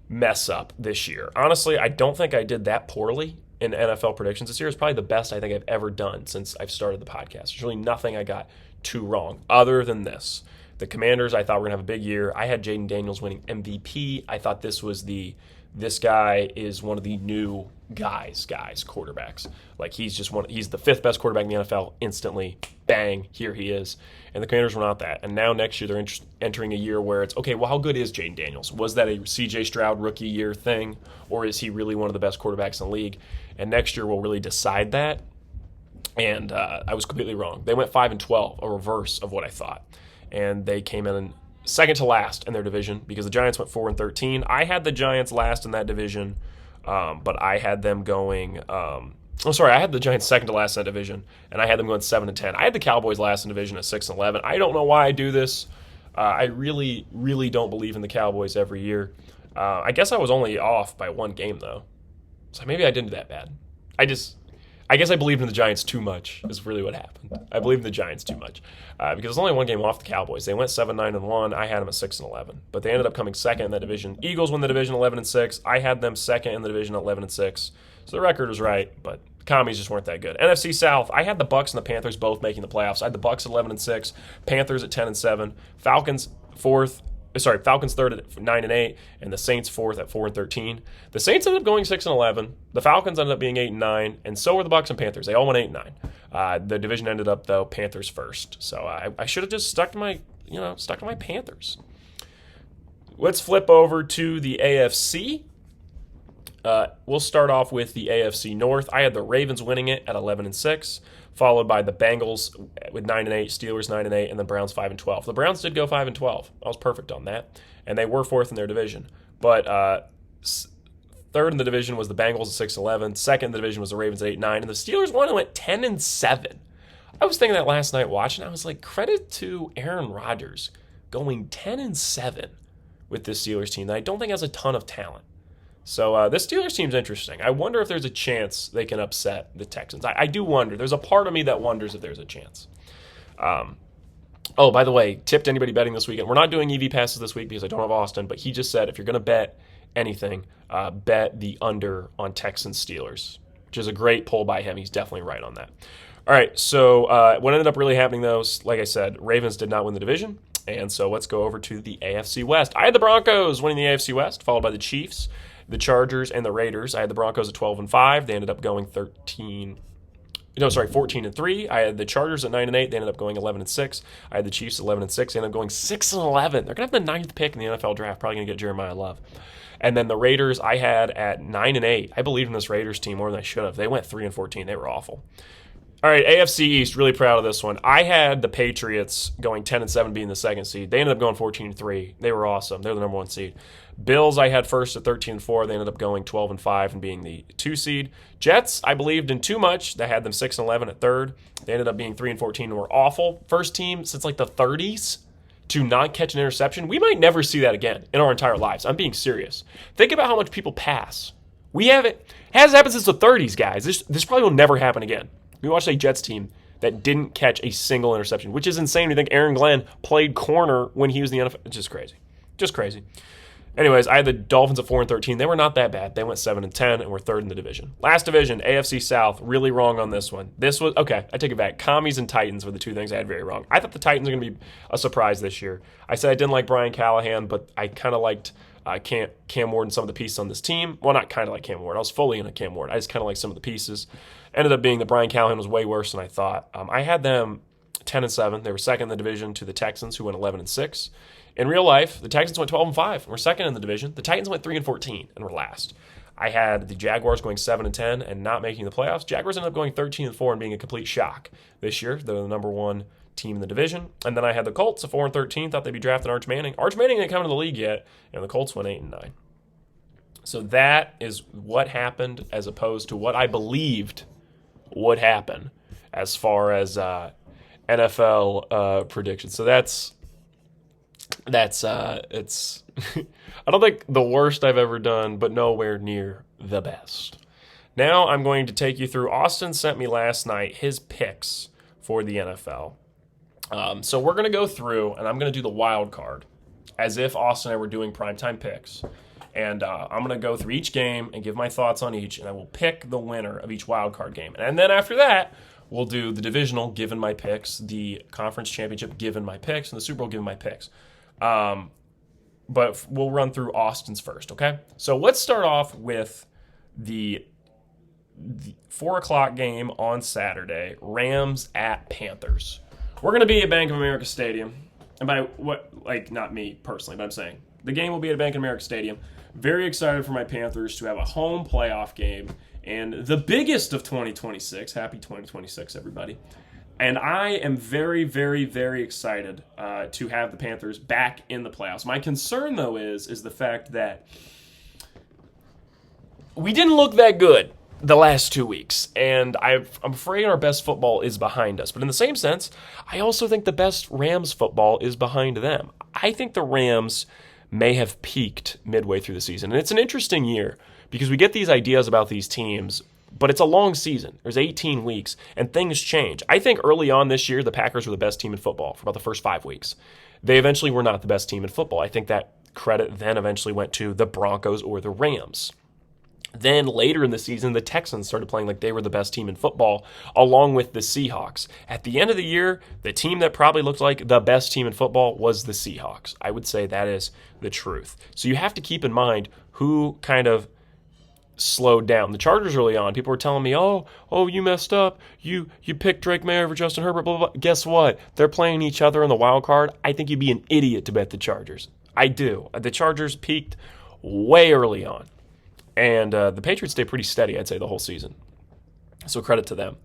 mess up this year. Honestly, I don't think I did that poorly in NFL predictions this year. It's probably the best I think I've ever done since I've started the podcast. There's really nothing I got too wrong other than this. The Commanders, I thought were going to have a big year. I had Jaden Daniels winning MVP. I thought this guy is one of the new guys, quarterbacks. Like he's the fifth best quarterback in the NFL instantly. Bang, here he is. And the Commanders were not that. And now next year they're entering a year where it's, okay, well, how good is Jaden Daniels? Was that a C.J. Stroud rookie year thing? Or is he really one of the best quarterbacks in the league? And next year will really decide that. And I was completely wrong. They went 5-12, a reverse of what I thought. And they came in second to last in their division because the Giants went 4-13. I had the Giants last in that division, but I had them going I had the Giants second to last in that division, and I had them going 7-10. I had the Cowboys last in the division at 6-11. I don't know why I do this. I really, really don't believe in the Cowboys every year. I guess I was only off by one game, though. So maybe I didn't do that bad. I guess I believed in the Giants too much is really what happened. I believed in the Giants too much because there's only one game off the Cowboys. They went 7-9-1. I had them at 6-11, but they ended up coming second in that division. Eagles win the division 11-6. I had them second in the division at 11-6. So the record was right, but the commies just weren't that good. NFC South, I had the Bucs and the Panthers both making the playoffs. I had the Bucs at 11-6, Panthers at 10-7, Falcons third at 9-8, and the Saints fourth at 4-13. The Saints ended up going 6-11. The Falcons ended up being 8-9, and so were the Bucs and Panthers. They all went 8-9. The division ended up though Panthers first. So I should have just stuck to my Panthers. Let's flip over to the AFC. We'll start off with the AFC North. I had the Ravens winning it at 11-6, followed by the Bengals with 9-8, Steelers 9-8, and the Browns 5-12. The Browns did go 5-12. I was perfect on that, and they were fourth in their division. But third in the division was the Bengals at 6-11. Second in the division was the Ravens at 8-9, and the Steelers won and went 10-7. I was thinking that last night watching. I was like, credit to Aaron Rodgers going 10-7 with this Steelers team that I don't think has a ton of talent. So this Steelers team's interesting. I wonder if there's a chance they can upset the Texans. I do wonder. There's a part of me that wonders if there's a chance. Oh, by the way, tip to anybody betting this weekend. We're not doing EV passes this week because I don't have Austin, but he just said if you're going to bet anything, bet the under on Texans Steelers, which is a great poll by him. He's definitely right on that. All right, so what ended up really happening, though, like I said, Ravens did not win the division, and so let's go over to the AFC West. I had the Broncos winning the AFC West, followed by the Chiefs, the Chargers, and the Raiders. I had the Broncos at 12-5. They ended up going 14-3. I had the Chargers at 9-8. They ended up going 11-6. I had the Chiefs at 11-6. They ended up going 6-11. They're gonna have the 9th pick in the NFL draft. Probably gonna get Jeremiah Love. And then the Raiders, I had at 9-8. I believed in this Raiders team more than I should have. They went 3-14. They were awful. All right, AFC East, really proud of this one. I had the Patriots going 10-7, being the second seed. They ended up going 14-3. They were awesome. They're the number 1 seed. Bills, I had first at 13-4. They ended up going 12-5 and being the 2 seed. Jets, I believed in too much. They had them 6-11 at third. They ended up being 3-14 and were awful. First team since like the 30s to not catch an interception. We might never see that again in our entire lives. I'm being serious. Think about how much people pass. We have it. Hasn't happened since the 30s, guys. This probably will never happen again. We watched a Jets team that didn't catch a single interception, which is insane to think Aaron Glenn played corner when he was in the NFL. It's just crazy. Just crazy. Anyways, I had the Dolphins at 4-13. They were not that bad. They went 7-10 and were third in the division. Last division, AFC South. Really wrong on this one. This was, okay, I take it back. Commies and Titans were the two things I had very wrong. I thought the Titans were going to be a surprise this year. I said I didn't like Brian Callahan, but I kind of liked Cam Ward and some of the pieces on this team. Well, not kind of like Cam Ward. I was fully in a Cam Ward. I just kind of like some of the pieces. Ended up being that Brian Callahan was way worse than I thought. I had them 10-7. They were second in the division to the Texans, who went 11-6. In real life, the Texans went 12-5 and were second in the division. The Titans went 3-14 and were last. I had the Jaguars going 7-10 and not making the playoffs. Jaguars ended up going 13-4 and being a complete shock this year. They're the number 1 team in the division. And then I had the Colts at 4-13. Thought they'd be drafting Arch Manning. Arch Manning didn't come into the league yet, and the Colts went 8-9. So that is what happened as opposed to what I believed would happen as far as NFL predictions. So that's it's I don't think the worst I've ever done, but nowhere near the best. Now I'm going to take you through. Austin sent me last night his picks for the NFL. So we're going to go through, and I'm going to do the wild card as if Austin and I were doing primetime picks. And I'm going to go through each game and give my thoughts on each, and I will pick the winner of each wild card game. And then after that, we'll do the divisional, given my picks, the conference championship, given my picks, and the Super Bowl, given my picks. But we'll run through Austin's first, okay? So let's start off with the 4 o'clock game on Saturday, Rams at Panthers. We're going to be at Bank of America Stadium. And by what, like, not me personally, but I'm saying the game will be at Bank of America Stadium. Very excited for my Panthers to have a home playoff game and the biggest of 2026. Happy 2026, everybody. And I am very, very, very excited to have the Panthers back in the playoffs. My concern, though, is the fact that we didn't look that good the last 2 weeks. And I'm afraid our best football is behind us. But in the same sense, I also think the best Rams football is behind them. I think the Rams may have peaked midway through the season. And it's an interesting year because we get these ideas about these teams, but it's a long season. There's 18 weeks, and things change. I think early on this year, the Packers were the best team in football for about the first 5 weeks. They eventually were not the best team in football. I think that credit then eventually went to the Broncos or the Rams. Then later in the season, the Texans started playing like they were the best team in football, along with the Seahawks. At the end of the year, the team that probably looked like the best team in football was the Seahawks. I would say that is the truth. So you have to keep in mind who kind of slowed down. The Chargers early on, people were telling me, oh, you messed up. You picked Drake May over Justin Herbert, blah, blah, blah. Guess what? They're playing each other in the wild card. I think you'd be an idiot to bet the Chargers. I do. The Chargers peaked way early on. And the Patriots stay pretty steady, I'd say, the whole season. So credit to them.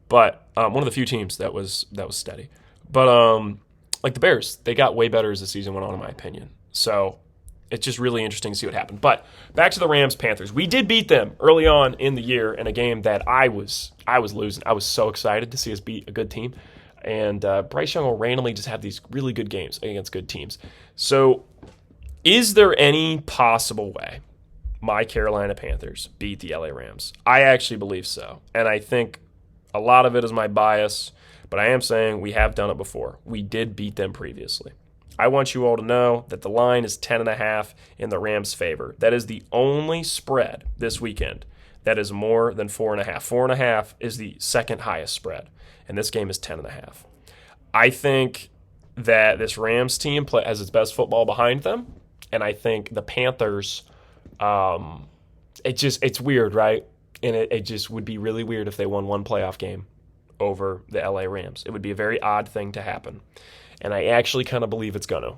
But one of the few teams that was steady. But like the Bears, they got way better as the season went on, in my opinion. So it's just really interesting to see what happened. But back to the Rams-Panthers. We did beat them early on in the year in a game that I was losing. I was so excited to see us beat a good team. And Bryce Young will randomly just have these really good games against good teams. So is there any possible way my Carolina Panthers beat the LA Rams? I actually believe so. And I think a lot of it is my bias, but I am saying we have done it before. We did beat them previously. I want you all to know that the line is 10.5 in the Rams' favor. That is the only spread this weekend that is more than 4.5. 4.5 is the second highest spread, and this game is 10.5. I think that this Rams team has its best football behind them, and I think the Panthers, it's weird, right? And it just would be really weird if they won one playoff game over the LA Rams. It would be a very odd thing to happen. And I actually kind of believe it's going to.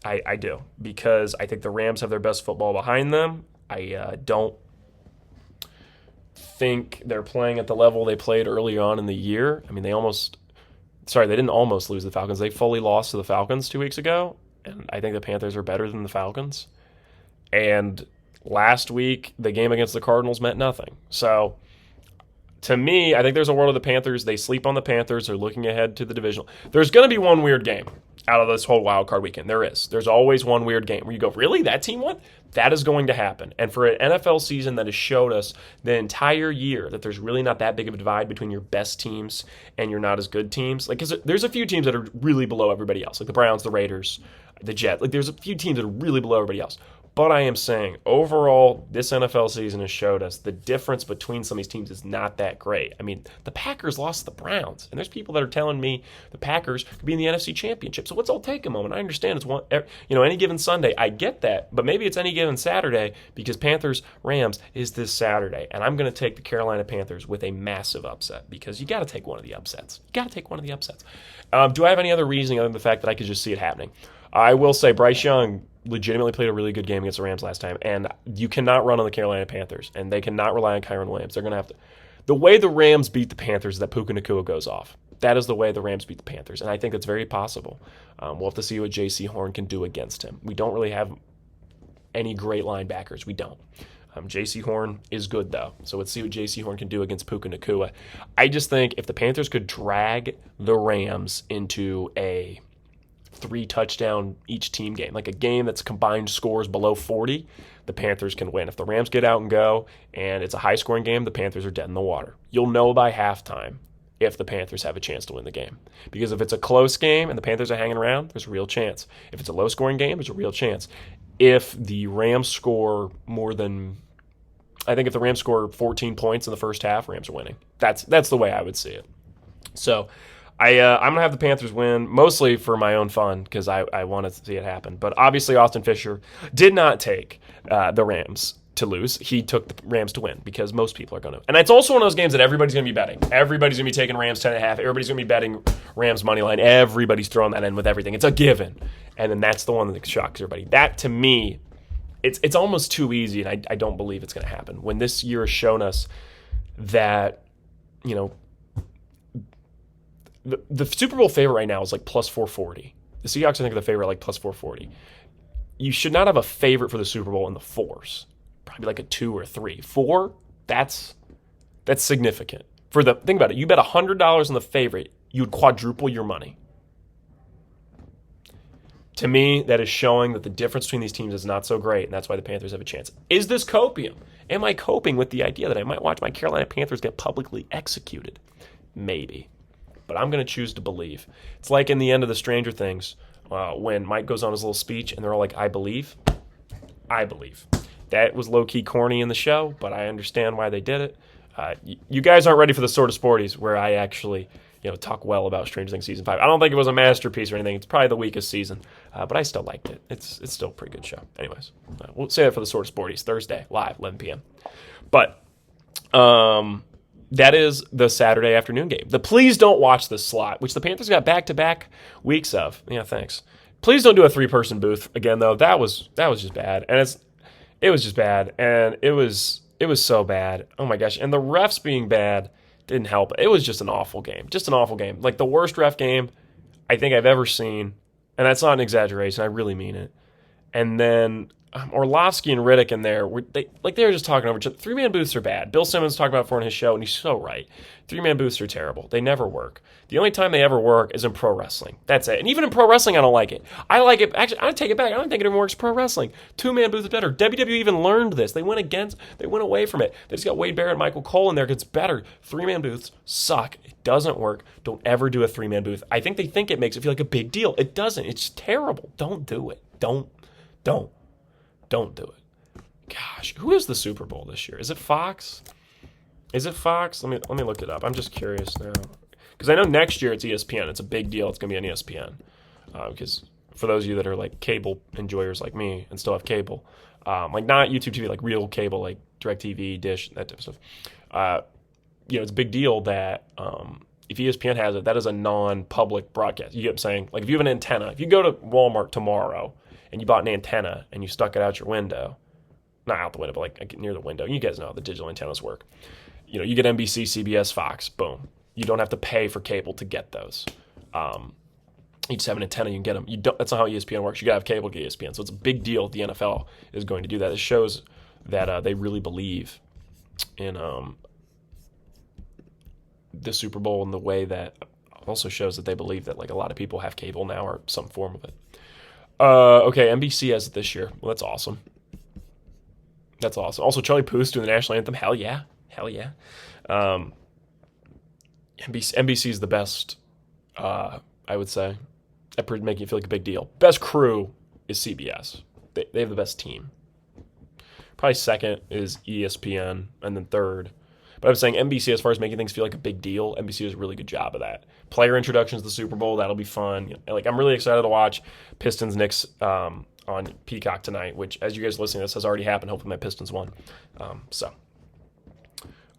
I do. Because I think the Rams have their best football behind them. I don't think they're playing at the level they played early on in the year. I mean, they didn't almost lose the Falcons. They fully lost to the Falcons 2 weeks ago. And I think the Panthers are better than the Falcons. And last week, the game against the Cardinals meant nothing. So, to me, I think there's a world of the Panthers. They sleep on the Panthers. They're looking ahead to the divisional. There's going to be one weird game out of this whole wild card weekend. There is. There's always one weird game where you go, really? That team won? That is going to happen. And for an NFL season that has showed us the entire year that there's really not that big of a divide between your best teams and your not as good teams. Like, 'cause there's a few teams that are really below everybody else, like the Browns, the Raiders, the Jets. Like, there's a few teams that are really below everybody else. But I am saying, overall, this NFL season has showed us the difference between some of these teams is not that great. I mean, the Packers lost to the Browns, and there's people that are telling me the Packers could be in the NFC Championship. So let's all take a moment. I understand it's any given Sunday. I get that, but maybe it's any given Saturday because Panthers-Rams is this Saturday, and I'm going to take the Carolina Panthers with a massive upset because you got to take one of the upsets. Do I have any other reasoning other than the fact that I could just see it happening? I will say Bryce Young legitimately played a really good game against the Rams last time, and you cannot run on the Carolina Panthers, and they cannot rely on Kyren Williams. They're going to have to. The way the Rams beat the Panthers is that Puka Nacua goes off. That is the way the Rams beat the Panthers, and I think that's very possible. We'll have to see what J.C. Horn can do against him. We don't really have any great linebackers. We don't. J.C. Horn is good, though, so let's see what J.C. Horn can do against Puka Nacua. I just think if the Panthers could drag the Rams into a 3-touchdown each team game, like a game that's combined scores below 40, the Panthers can win. If the Rams get out and go and it's a high-scoring game, the Panthers are dead in the water. You'll know by halftime if the Panthers have a chance to win the game. Because if it's a close game and the Panthers are hanging around, there's a real chance. If it's a low-scoring game, there's a real chance. If the Rams score if the Rams score 14 points in the first half, Rams are winning. That's the way I would see it. So I'm going to have the Panthers win, mostly for my own fun, because I want to see it happen. But obviously, Austin Fisher did not take the Rams to lose. He took the Rams to win, because most people are going to. And it's also one of those games that everybody's going to be betting. Everybody's going to be taking Rams 10.5. Everybody's going to be betting Rams money line. Everybody's throwing that in with everything. It's a given. And then that's the one that shocks everybody. That, to me, it's almost too easy, and I don't believe it's going to happen. When this year has shown us that, the Super Bowl favorite right now is like plus 440. The Seahawks, I think, are the favorite like plus 440. You should not have a favorite for the Super Bowl in the 4s. Probably like a 2 or 3. 4, that's significant. Think about it. You bet $100 on the favorite, you would quadruple your money. To me, that is showing that the difference between these teams is not so great, and that's why the Panthers have a chance. Is this copium? Am I coping with the idea that I might watch my Carolina Panthers get publicly executed? Maybe. But I'm going to choose to believe. It's like in the end of the Stranger Things when Mike goes on his little speech, and they're all like, I believe. I believe. That was low-key corny in the show, but I understand why they did it. You guys aren't ready for the sort of sporties where I actually talk well about Stranger Things Season 5. I don't think it was a masterpiece or anything. It's probably the weakest season, but I still liked it. It's still a pretty good show. Anyways, we'll say that for the sort of sporties. Thursday, live, 11 p.m. But that is the Saturday afternoon game. The please don't watch this slot, which the Panthers got back-to-back weeks of. Yeah, thanks. Please don't do a 3-person booth again, though. That was just bad. And it was just bad, and it was so bad. Oh my gosh, and the refs being bad didn't help. It was just an awful game, just an awful game, like the worst ref game I think I've ever seen, and that's not an exaggeration. I really mean it. And then Orlovsky and Riddick in there, they were just talking over each other. Three-man booths are bad. Bill Simmons talked about it before on his show, and he's so right. Three-man booths are terrible. They never work. The only time they ever work is in pro wrestling. That's it. And even in pro wrestling, I don't like it. I like it. Actually, I take it back. I don't think it even works in pro wrestling. Two-man booth is better. WWE even learned this. They went away from it. They just got Wade Barrett and Michael Cole in there because it's better. Three-man booths suck. It doesn't work. Don't ever do a three-man booth. I think they think it makes it feel like a big deal. It doesn't. It's terrible. Don't do it. Don't do it. Gosh, who is the Super Bowl this year? Is it Fox? Is it Fox? Let me look it up. I'm just curious now. Because I know next year it's ESPN. It's a big deal. It's going to be on ESPN. Because for those of you that are like cable enjoyers like me and still have cable, like not YouTube TV, like real cable, like DirecTV, Dish, that type of stuff. It's a big deal that if ESPN has it, that is a non-public broadcast. You get what I'm saying? Like if you have an antenna, if you go to Walmart tomorrow and you bought an antenna and you stuck it out your window, not out the window, but like near the window. You guys know how the digital antennas work. You get NBC, CBS, Fox, boom. You don't have to pay for cable to get those. You just have an antenna, you can get them. That's not how ESPN works. You got to have cable to get ESPN. So it's a big deal the NFL is going to do that. It shows that they really believe in the Super Bowl in the way that also shows that they believe that like a lot of people have cable now or some form of it. Okay, NBC has it this year. Well, that's awesome. That's awesome. Also, Charlie Puth's doing the national anthem. Hell yeah. NBC is the best, I would say, at making it feel like a big deal. Best crew is CBS. They have the best team. Probably second is ESPN, and then third. But I'm saying NBC, as far as making things feel like a big deal, NBC does a really good job of that. Player introductions to the Super Bowl, that'll be fun. I'm really excited to watch Pistons-Knicks on Peacock tonight, which, as you guys listening to this, has already happened. Hopefully my Pistons won.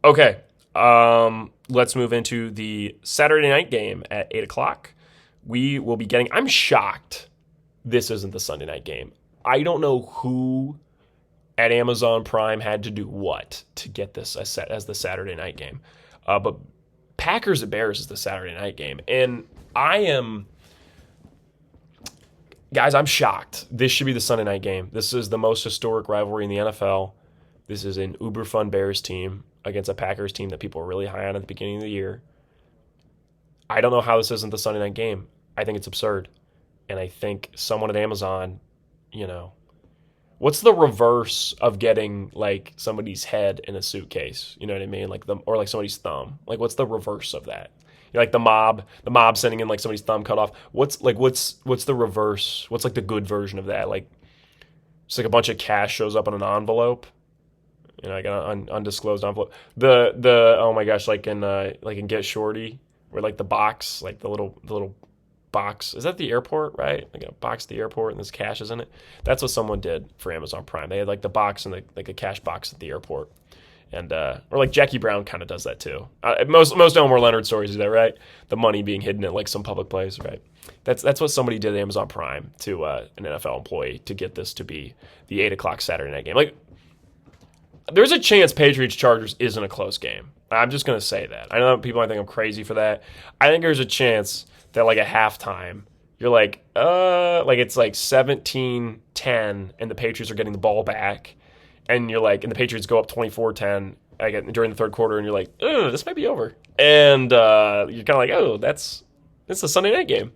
Okay. Let's move into the Saturday night game at 8 o'clock. We will be getting... I'm shocked this isn't the Sunday night game. I don't know who at Amazon Prime had to do what to get this as the Saturday night game. But Packers at Bears is the Saturday night game. And guys, I'm shocked. This should be the Sunday night game. This is the most historic rivalry in the NFL. This is an uber fun Bears team against a Packers team that people were really high on at the beginning of the year. I don't know how this isn't the Sunday night game. I think it's absurd. And I think someone at Amazon, what's the reverse of getting like somebody's head in a suitcase? You know what I mean? Or like somebody's thumb. Like what's the reverse of that? Like the mob sending in like somebody's thumb cut off. What's the reverse? What's like the good version of that? Like it's like a bunch of cash shows up in an envelope. Like an undisclosed envelope. The oh my gosh, like in Get Shorty, where like the box, like the little box, is that the airport, right? Like a box at the airport and there's cash is in it. That's what someone did for Amazon Prime. They had like the box and like a cash box at the airport, and or like Jackie Brown kind of does that too. Most Elmore Leonard stories do that, right? The money being hidden at like some public place, right? That's what somebody did at Amazon Prime to an NFL employee to get this to be the 8 o'clock Saturday night game. Like, there's a chance Patriots-Chargers isn't a close game. I'm just going to say that. I know people might think I'm crazy for that. I think there's a chance that, like, at halftime, you're like it's like 17-10, and the Patriots are getting the ball back, and you're like, and the Patriots go up 24-10 during the third quarter, and you're like, oh, this might be over. And you're kind of like, oh, it's a Sunday night game.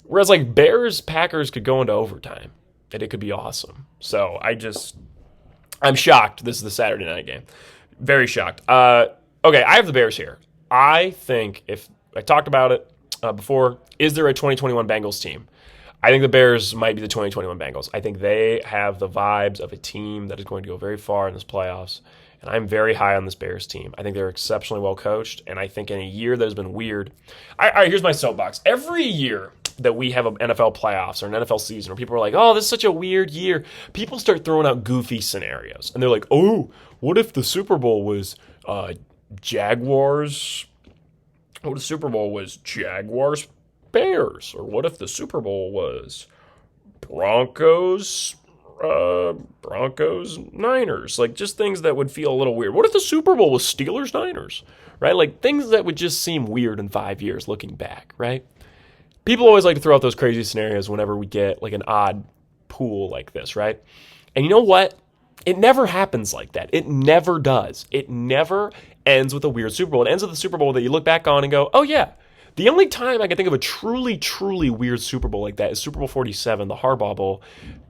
Whereas, like, Bears-Packers could go into overtime, and it could be awesome. So, I'm shocked this is the Saturday night game. Very shocked. Okay, I have the Bears here. I think if I talked about it before, is there a 2021 Bengals team? I think the Bears might be the 2021 Bengals. I think they have the vibes of a team that is going to go very far in this playoffs, and I'm very high on this Bears team. I think they're exceptionally well coached, and I think in a year that has been weird. All right, here's my soapbox. Every year that we have an NFL playoffs or an NFL season where people are like, oh, this is such a weird year, people start throwing out goofy scenarios. And they're like, oh, what if the Super Bowl was Jaguars? What if the Super Bowl was Jaguars Bears? Or what if the Super Bowl was Broncos Broncos, Niners, like just things that would feel a little weird. What if the Super Bowl was Steelers, Niners, right? Like things that would just seem weird in 5 years looking back, right? People always like to throw out those crazy scenarios whenever we get like an odd pool like this, right? And you know what? It never happens like that. It never does. It never ends with a weird Super Bowl. It ends with a Super Bowl that you look back on and go, oh yeah. The only time I can think of a truly, truly weird Super Bowl like that is Super Bowl 47, the Harbaugh Bowl,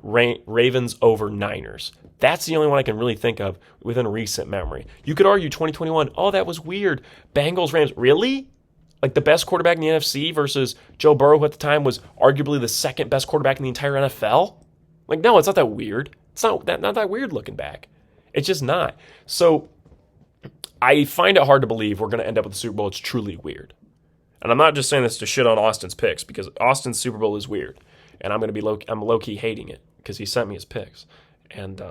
Ravens over Niners. That's the only one I can really think of within recent memory. You could argue 2021, oh, that was weird. Bengals, Rams, really? Like the best quarterback in the NFC versus Joe Burrow, who at the time was arguably the second best quarterback in the entire NFL? Like, no, it's not that weird. It's not that weird looking back. It's just not. So I find it hard to believe we're going to end up with the Super Bowl. It's truly weird. And I'm not just saying this to shit on Austin's picks, because Austin's Super Bowl is weird. And I'm going to be low-key hating it because he sent me his picks. And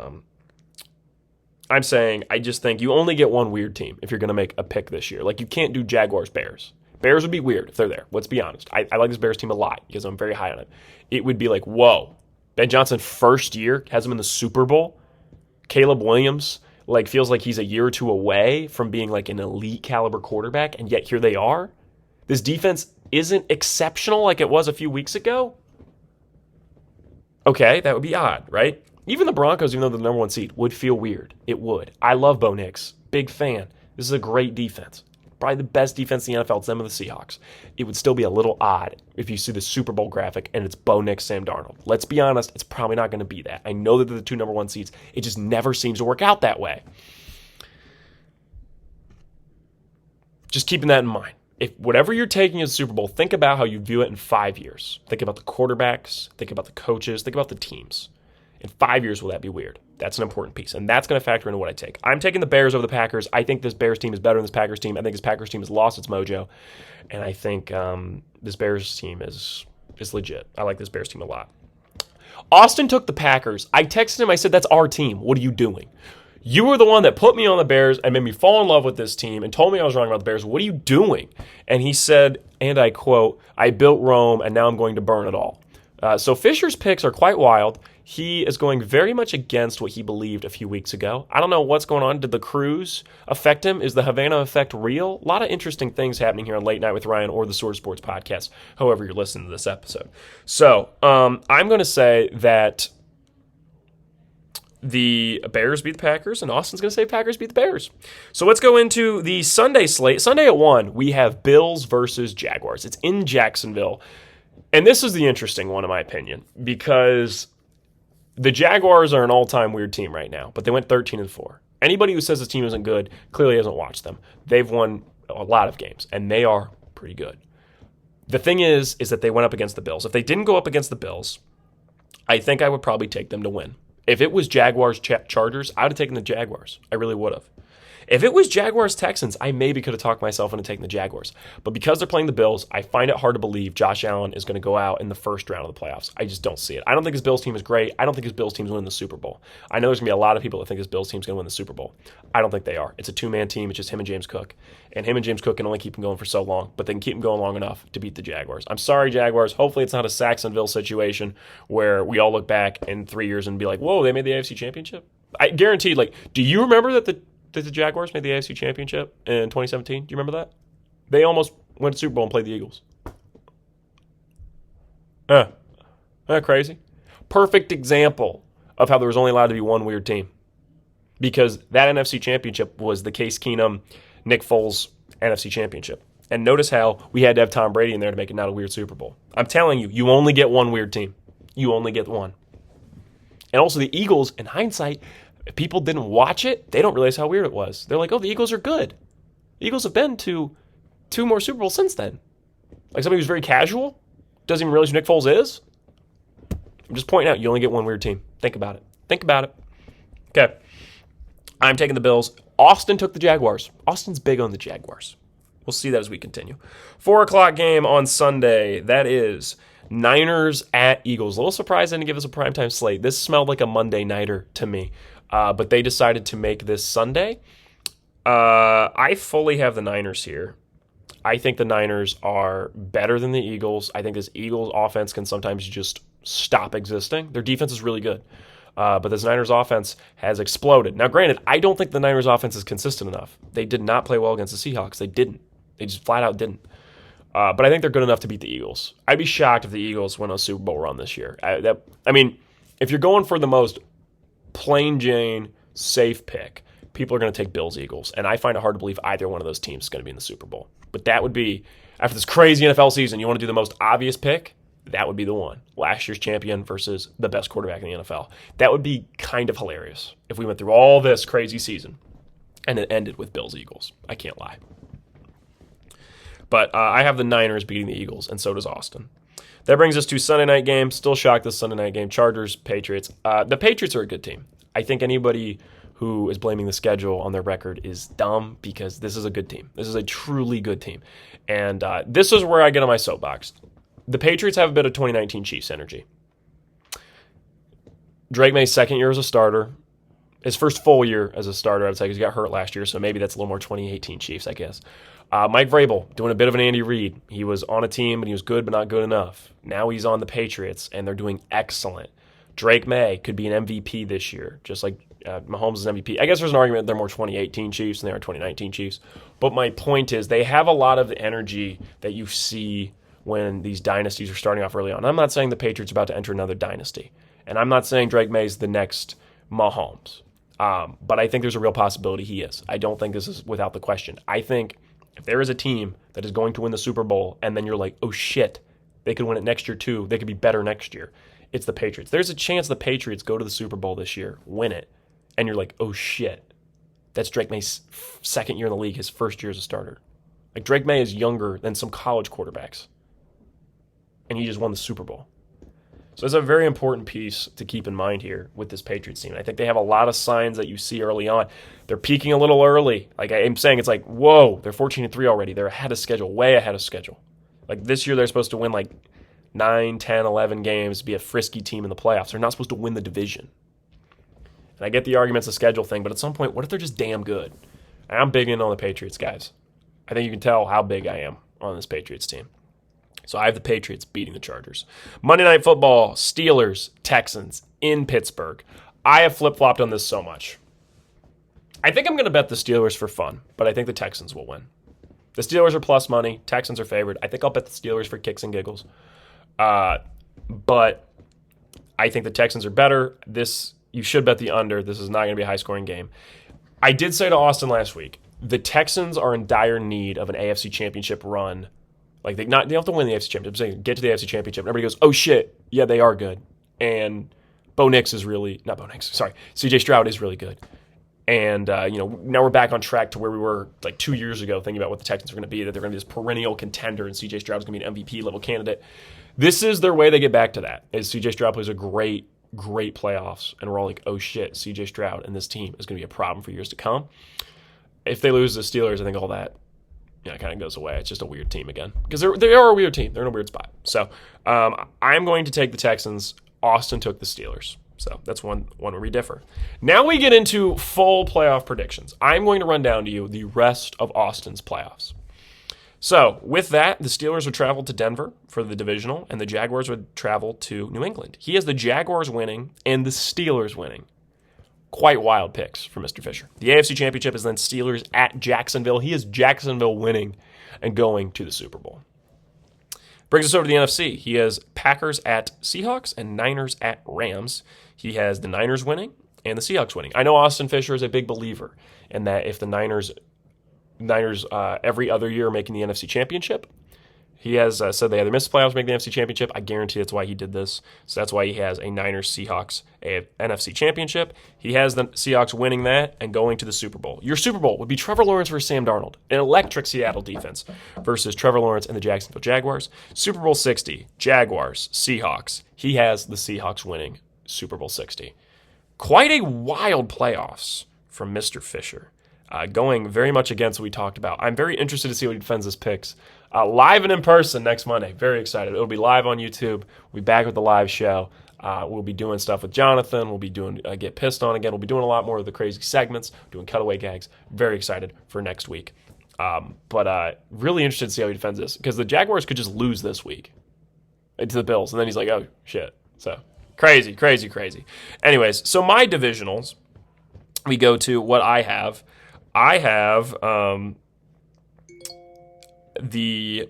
I'm saying I just think you only get one weird team if you're going to make a pick this year. Like, you can't do Jaguars, Bears. Bears would be weird if they're there. Let's be honest. I like this Bears team a lot because I'm very high on it. It would be like, whoa. Ben Johnson, first year, has him in the Super Bowl. Caleb Williams, like, feels like he's a year or two away from being like an elite caliber quarterback, and yet here they are. This defense isn't exceptional like it was a few weeks ago. Okay, that would be odd, right? Even the Broncos, even though they're the number one seed, would feel weird. It would. I love Bo Nix. Big fan. This is a great defense. Probably the best defense in the NFL. It's them and the Seahawks. It would still be a little odd if you see the Super Bowl graphic and it's Bo Nix, Sam Darnold. Let's be honest, it's probably not going to be that. I know that they're the two number one seeds. It just never seems to work out that way. Just keeping that in mind. If whatever you're taking as Super Bowl, think about how you view it in 5 years. Think about the quarterbacks. Think about the coaches. Think about the teams. In 5 years, will that be weird? That's an important piece, and that's going to factor into what I take. I'm taking the Bears over the Packers. I think this Bears team is better than this Packers team. I think this Packers team has lost its mojo, and I think this Bears team is legit. I like this Bears team a lot. Austin took the Packers. I texted him. I said, that's our team. What are you doing? You were the one that put me on the Bears and made me fall in love with this team and told me I was wrong about the Bears. What are you doing? And he said, and I quote, I built Rome, and now I'm going to burn it all. So Fisher's picks are quite wild. He is going very much against what he believed a few weeks ago. I don't know what's going on. Did the cruise affect him? Is the Havana effect real? A lot of interesting things happening here on Late Night with Ryan or the Sword Sports podcast, however you're listening to this episode. So I'm going to say that the Bears beat the Packers, and Austin's going to say Packers beat the Bears. So let's go into the Sunday slate. Sunday at 1, we have Bills versus Jaguars. It's in Jacksonville. And this is the interesting one, in my opinion, because the Jaguars are an all-time weird team right now, but they went 13-4. Anybody who says this team isn't good clearly hasn't watched them. They've won a lot of games, and they are pretty good. The thing is that they went up against the Bills. If they didn't go up against the Bills, I think I would probably take them to win. If it was Jaguars Chargers, I would have taken the Jaguars. I really would have. If it was Jaguars Texans, I maybe could have talked myself into taking the Jaguars. But because they're playing the Bills, I find it hard to believe Josh Allen is going to go out in the first round of the playoffs. I just don't see it. I don't think his Bills team is great. I don't think his Bills team's winning the Super Bowl. I know there's going to be a lot of people that think his Bills team's going to win the Super Bowl. I don't think they are. It's a two-man team. It's just him and James Cook. And him and James Cook can only keep him going for so long, but they can keep him going long enough to beat the Jaguars. I'm sorry, Jaguars. Hopefully it's not a Saxonville situation where we all look back in 3 years and be like, whoa, they made the AFC Championship? I guaranteed, like, do you remember that the Jaguars made the AFC Championship in 2017? Do you remember that? They almost went to Super Bowl and played the Eagles. Isn't that crazy? Perfect example of how there was only allowed to be one weird team. Because that NFC Championship was the Case Keenum, Nick Foles NFC Championship. And notice how we had to have Tom Brady in there to make it not a weird Super Bowl. I'm telling you, you only get one weird team. You only get one. And also the Eagles, in hindsight, if people didn't watch it, they don't realize how weird it was. They're like, oh, the Eagles are good. The Eagles have been to 2 more Super Bowls since then. Like somebody who's very casual, doesn't even realize who Nick Foles is. I'm just pointing out, you only get one weird team. Think about it. Think about it. Okay. I'm taking the Bills. Austin took the Jaguars. Austin's big on the Jaguars. We'll see that as we continue. 4 o'clock game on Sunday. That is Niners at Eagles. A little surprised they didn't give us a primetime slate. This smelled like a Monday nighter to me. But they decided to make this Sunday. I fully have the Niners here. I think the Niners are better than the Eagles. I think this Eagles offense can sometimes just stop existing. Their defense is really good. But this Niners offense has exploded. Now, granted, I don't think the Niners offense is consistent enough. They did not play well against the Seahawks. They didn't. They just flat out didn't. But I think they're good enough to beat the Eagles. I'd be shocked if the Eagles win a Super Bowl run this year. I mean, if you're going for the most plain Jane safe pick, people are going to take Bills-Eagles. And I find it hard to believe either one of those teams is going to be in the Super Bowl. But that would be, after this crazy NFL season, you want to do the most obvious pick? That would be the one. Last year's champion versus the best quarterback in the NFL. That would be kind of hilarious if we went through all this crazy season and it ended with Bills-Eagles. I can't lie. But I have the Niners beating the Eagles, and so does Austin. That brings us to Sunday night game. Still shocked this Sunday night game. Chargers, Patriots. The Patriots are a good team. I think anybody who is blaming the schedule on their record is dumb because this is a good team. This is a truly good team. And this is where I get on my soapbox. The Patriots have a bit of 2019 Chiefs energy. Drake May's second year as a starter. His first full year as a starter, I would say, because he got hurt last year, so maybe that's a little more 2018 Chiefs, I guess. Mike Vrabel doing a bit of an Andy Reid. He was on a team, and he was good, but not good enough. Now he's on the Patriots, and they're doing excellent. Drake May could be an MVP this year, just like Mahomes is an MVP. I guess there's an argument they're more 2018 Chiefs than they are 2019 Chiefs. But my point is they have a lot of the energy that you see when these dynasties are starting off early on. I'm not saying the Patriots are about to enter another dynasty. And I'm not saying Drake May's the next Mahomes. But I think there's a real possibility he is. I don't think this is without the question. I think if there is a team that is going to win the Super Bowl and then you're like, oh shit, they could win it next year too. They could be better next year. It's the Patriots. There's a chance the Patriots go to the Super Bowl this year, win it, and you're like, oh shit, that's Drake May's second year in the league, his first year as a starter. Like Drake May is younger than some college quarterbacks. And he just won the Super Bowl. So it's a very important piece to keep in mind here with this Patriots team. I think they have a lot of signs that you see early on. They're peaking a little early. Like I'm saying, it's like, whoa, they're 14-3 already. They're ahead of schedule, way ahead of schedule. Like this year, they're supposed to win like 9, 10, 11 games, be a frisky team in the playoffs. They're not supposed to win the division. And I get the argument's a schedule thing, but at some point, what if they're just damn good? And I'm big in on the Patriots, guys. I think you can tell how big I am on this Patriots team. So I have the Patriots beating the Chargers. Monday Night Football, Steelers, Texans in Pittsburgh. I have flip-flopped on this so much. I think I'm going to bet the Steelers for fun, but I think the Texans will win. The Steelers are plus money. Texans are favored. I think I'll bet the Steelers for kicks and giggles. But I think the Texans are better. You should bet the under. This is not going to be a high-scoring game. I did say to Austin last week, the Texans are in dire need of an AFC Championship run. Like they don't have to win the AFC Championship. I'm saying get to the AFC Championship. And everybody goes, oh shit, yeah, they are good. And CJ Stroud is really good. And now we're back on track to where we were like 2 years ago, thinking about what the Texans are going to be, that they're going to be this perennial contender, and CJ Stroud is going to be an MVP level candidate. This is their way to get back to that. Is CJ Stroud plays a great playoffs, and we're all like, oh shit, CJ Stroud and this team is going to be a problem for years to come. If they lose the Steelers, I think all that kind of goes away. It's just a weird team again. Because they are a weird team. They're in a weird spot. So I'm going to take the Texans. Austin took the Steelers. So that's one where we differ. Now we get into full playoff predictions. I'm going to run down to you the rest of Austin's playoffs. So with that, the Steelers would travel to Denver for the divisional, and the Jaguars would travel to New England. He has the Jaguars winning and the Steelers winning. Quite wild picks for Mr. Fisher. The AFC Championship is then Steelers at Jacksonville. He has Jacksonville winning and going to the Super Bowl. Brings us over to the NFC. He has Packers at Seahawks and Niners at Rams. He has the Niners winning and the Seahawks winning. I know Austin Fisher is a big believer in that if the Niners every other year are making the NFC Championship, he has said they either miss the playoffs or make the NFC Championship. I guarantee that's why he did this. So that's why he has a Niners-Seahawks NFC Championship. He has the Seahawks winning that and going to the Super Bowl. Your Super Bowl would be Trevor Lawrence versus Sam Darnold, an electric Seattle defense, versus Trevor Lawrence and the Jacksonville Jaguars. Super Bowl 60, Jaguars, Seahawks. He has the Seahawks winning Super Bowl 60. Quite a wild playoffs from Mr. Fisher. Going very much against what we talked about. I'm very interested to see what he defends his picks. Live and in person next Monday. Very excited. It'll be live on YouTube. We'll be back with the live show. We'll be doing stuff with Jonathan. We'll be doing Get Pissed On again. We'll be doing a lot more of the crazy segments, doing cutaway gags. Very excited for next week. But really interested to see how he defends this, because the Jaguars could just lose this week to the Bills, and then he's like, oh, shit. So Crazy, crazy, crazy. Anyways, so my divisionals, we go to what I have. I have the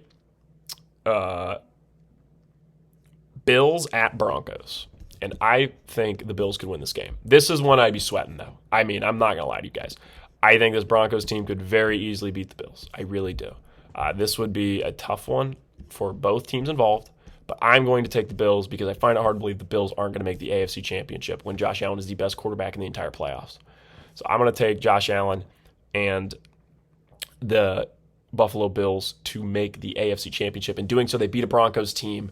Bills at Broncos. And I think the Bills could win this game. This is one I'd be sweating, though. I mean, I'm not going to lie to you guys. I think this Broncos team could very easily beat the Bills. I really do. This would be a tough one for both teams involved, but I'm going to take the Bills because I find it hard to believe the Bills aren't going to make the AFC Championship when Josh Allen is the best quarterback in the entire playoffs. So I'm going to take Josh Allen and the Buffalo Bills to make the AFC Championship. In doing so, they beat a Broncos team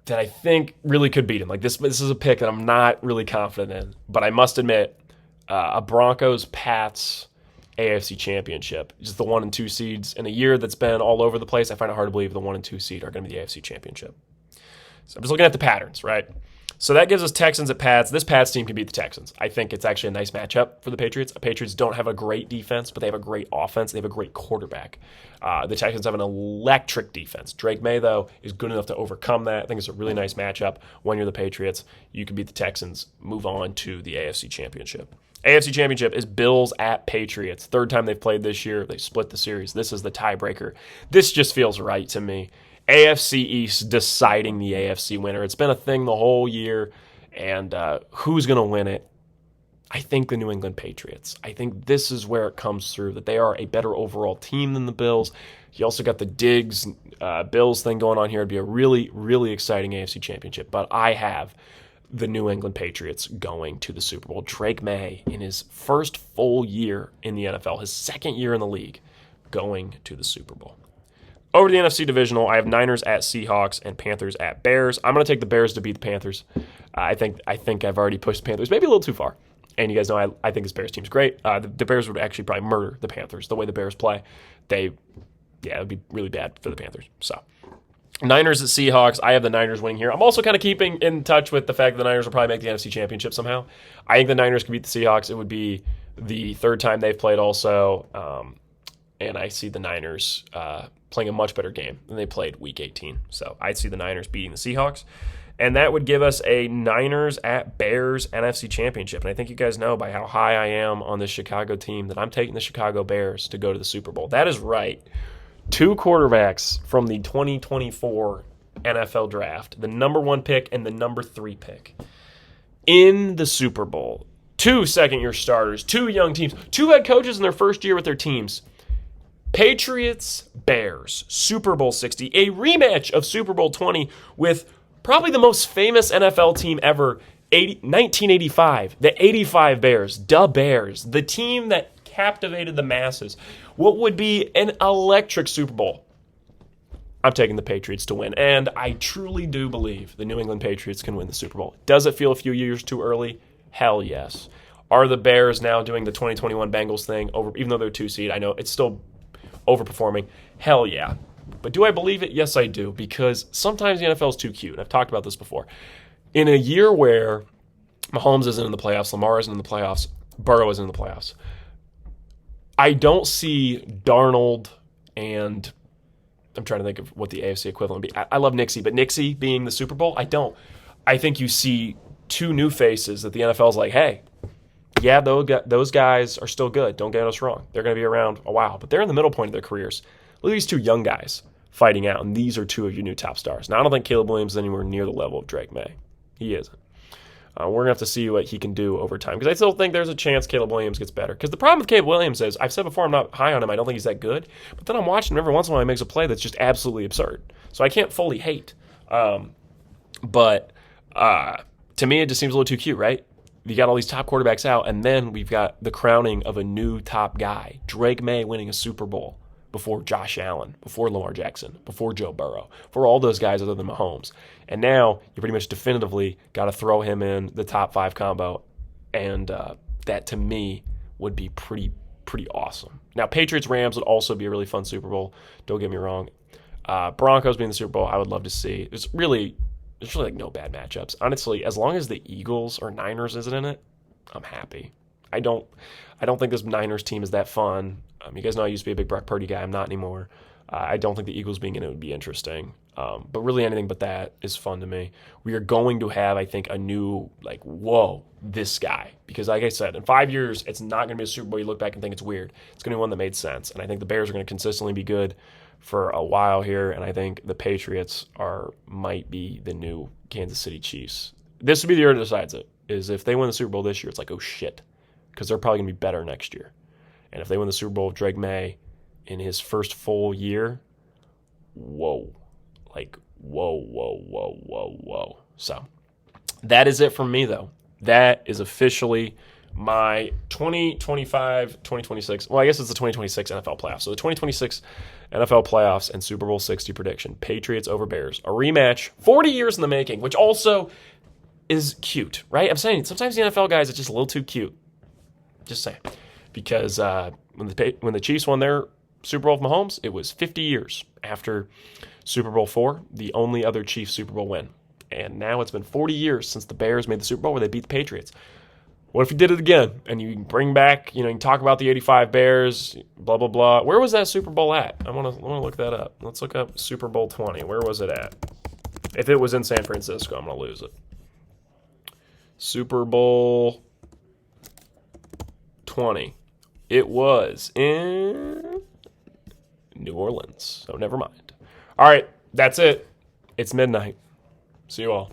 that I think really could beat them. Like this is a pick that I'm not really confident in, but I must admit, a Broncos-Pats AFC Championship, just the 1 and 2 seeds in a year that's been all over the place. I find it hard to believe the 1 and 2 seed are going to be the AFC Championship. So I'm just looking at the patterns, right? So that gives us Texans at Pats. This Pats team can beat the Texans. I think it's actually a nice matchup for the Patriots. The Patriots don't have a great defense, but they have a great offense. They have a great quarterback. The Texans have an electric defense. Drake May, though, is good enough to overcome that. I think it's a really nice matchup. When you're the Patriots, you can beat the Texans, move on to the AFC Championship. AFC Championship is Bills at Patriots. Third time they've played this year. They split the series. This is the tiebreaker. This just feels right to me. AFC East deciding the AFC winner. It's been a thing the whole year, and who's going to win it? I think the New England Patriots. I think this is where it comes through, that they are a better overall team than the Bills. You also got the Diggs Bills thing going on here. It'd be a really, really exciting AFC Championship, but I have the New England Patriots going to the Super Bowl. Drake May, in his first full year in the NFL, his second year in the league, going to the Super Bowl. Over to the NFC Divisional, I have Niners at Seahawks and Panthers at Bears. I'm going to take the Bears to beat the Panthers. I think I've already pushed the Panthers maybe a little too far. And you guys know I think this Bears team's great. The Bears would actually probably murder the Panthers the way the Bears play. It would be really bad for the Panthers. So Niners at Seahawks. I have the Niners winning here. I'm also kind of keeping in touch with the fact that the Niners will probably make the NFC Championship somehow. I think the Niners can beat the Seahawks. It would be the third time they've played also. And I see the Niners playing a much better game than they played Week 18. So I see the Niners beating the Seahawks. And that would give us a Niners at Bears NFC Championship. And I think you guys know by how high I am on this Chicago team that I'm taking the Chicago Bears to go to the Super Bowl. That is right. 2 quarterbacks from the 2024 NFL Draft, the number 1 pick and the number 3 pick, in the Super Bowl. 2 second-year starters, 2 young teams, 2 head coaches in their first year with their teams. Patriots, Bears, Super Bowl 60, a rematch of Super Bowl 20 with probably the most famous NFL team ever, 1985, the 85 Bears, the Bears, the team that captivated the masses. What would be an electric Super Bowl? I'm taking the Patriots to win, and I truly do believe the New England Patriots can win the Super Bowl. Does it feel a few years too early? Hell yes. Are the Bears now doing the 2021 Bengals thing over, even though they're 2 seed? I know it's still overperforming. Hell yeah. But do I believe it? Yes, I do, because sometimes the NFL is too cute. I've talked about this before. In a year where Mahomes isn't in the playoffs, Lamar isn't in the playoffs, Burrow isn't in the playoffs, I don't see Darnold and I'm trying to think of what the AFC equivalent would be. I love Nixie, but Nixie being the Super Bowl, I don't. I think you see 2 new faces that the NFL's like, hey, yeah, those guys are still good. Don't get us wrong. They're going to be around a while, but they're in the middle point of their careers. Look at these 2 young guys fighting out, and these are 2 of your new top stars. Now, I don't think Caleb Williams is anywhere near the level of Drake May. He isn't. We're going to have to see what he can do over time, because I still think there's a chance Caleb Williams gets better. Because the problem with Caleb Williams is, I've said before, I'm not high on him. I don't think he's that good. But then I'm watching him every once in a while. He makes a play that's just absolutely absurd. So I can't fully hate. But to me, it just seems a little too cute, right? You got all these top quarterbacks out, and then we've got the crowning of a new top guy, Drake May, winning a Super Bowl before Josh Allen, before Lamar Jackson, before Joe Burrow, for all those guys other than Mahomes. And now you pretty much definitively got to throw him in the top 5 combo, and that to me would be pretty awesome. Now, Patriots-Rams would also be a really fun Super Bowl. Don't get me wrong. Broncos being the Super Bowl, I would love to see. There's really like no bad matchups. Honestly, as long as the Eagles or Niners isn't in it, I'm happy. I don't think this Niners team is that fun. You guys know I used to be a big Brock Purdy guy. I'm not anymore. I don't think the Eagles being in it would be interesting. But really anything but that is fun to me. We are going to have, I think, a new, like, whoa, this guy. Because like I said, in 5 years, it's not going to be a Super Bowl you look back and think it's weird. It's going to be one that made sense. And I think the Bears are going to consistently be good for a while here. And I think the Patriots might be the new Kansas City Chiefs. This would be the year that decides it, is if they win the Super Bowl this year, it's like, oh, shit. Because they're probably going to be better next year. And if they win the Super Bowl with Drake May in his first full year, whoa. Like, whoa, whoa, whoa, whoa, whoa. So that is it from me, though. That is officially my 2025-2026. Well, I guess it's the 2026 NFL playoffs. So the 2026 NFL playoffs and Super Bowl 60 prediction. Patriots over Bears. A rematch, 40 years in the making, which also is cute, right? I'm saying sometimes the NFL guys, it's just a little too cute. Just saying. Because when the Chiefs won their Super Bowl with Mahomes, it was 50 years after Super Bowl IV, the only other Chiefs Super Bowl win. And now it's been 40 years since the Bears made the Super Bowl where they beat the Patriots. What if you did it again and you bring back, you can talk about the 85 Bears, blah, blah, blah. Where was that Super Bowl at? I want to look that up. Let's look up Super Bowl 20. Where was it at? If it was in San Francisco, I'm going to lose it. Super Bowl 20. It was in New Orleans, so never mind. All right, that's it. It's midnight. See you all.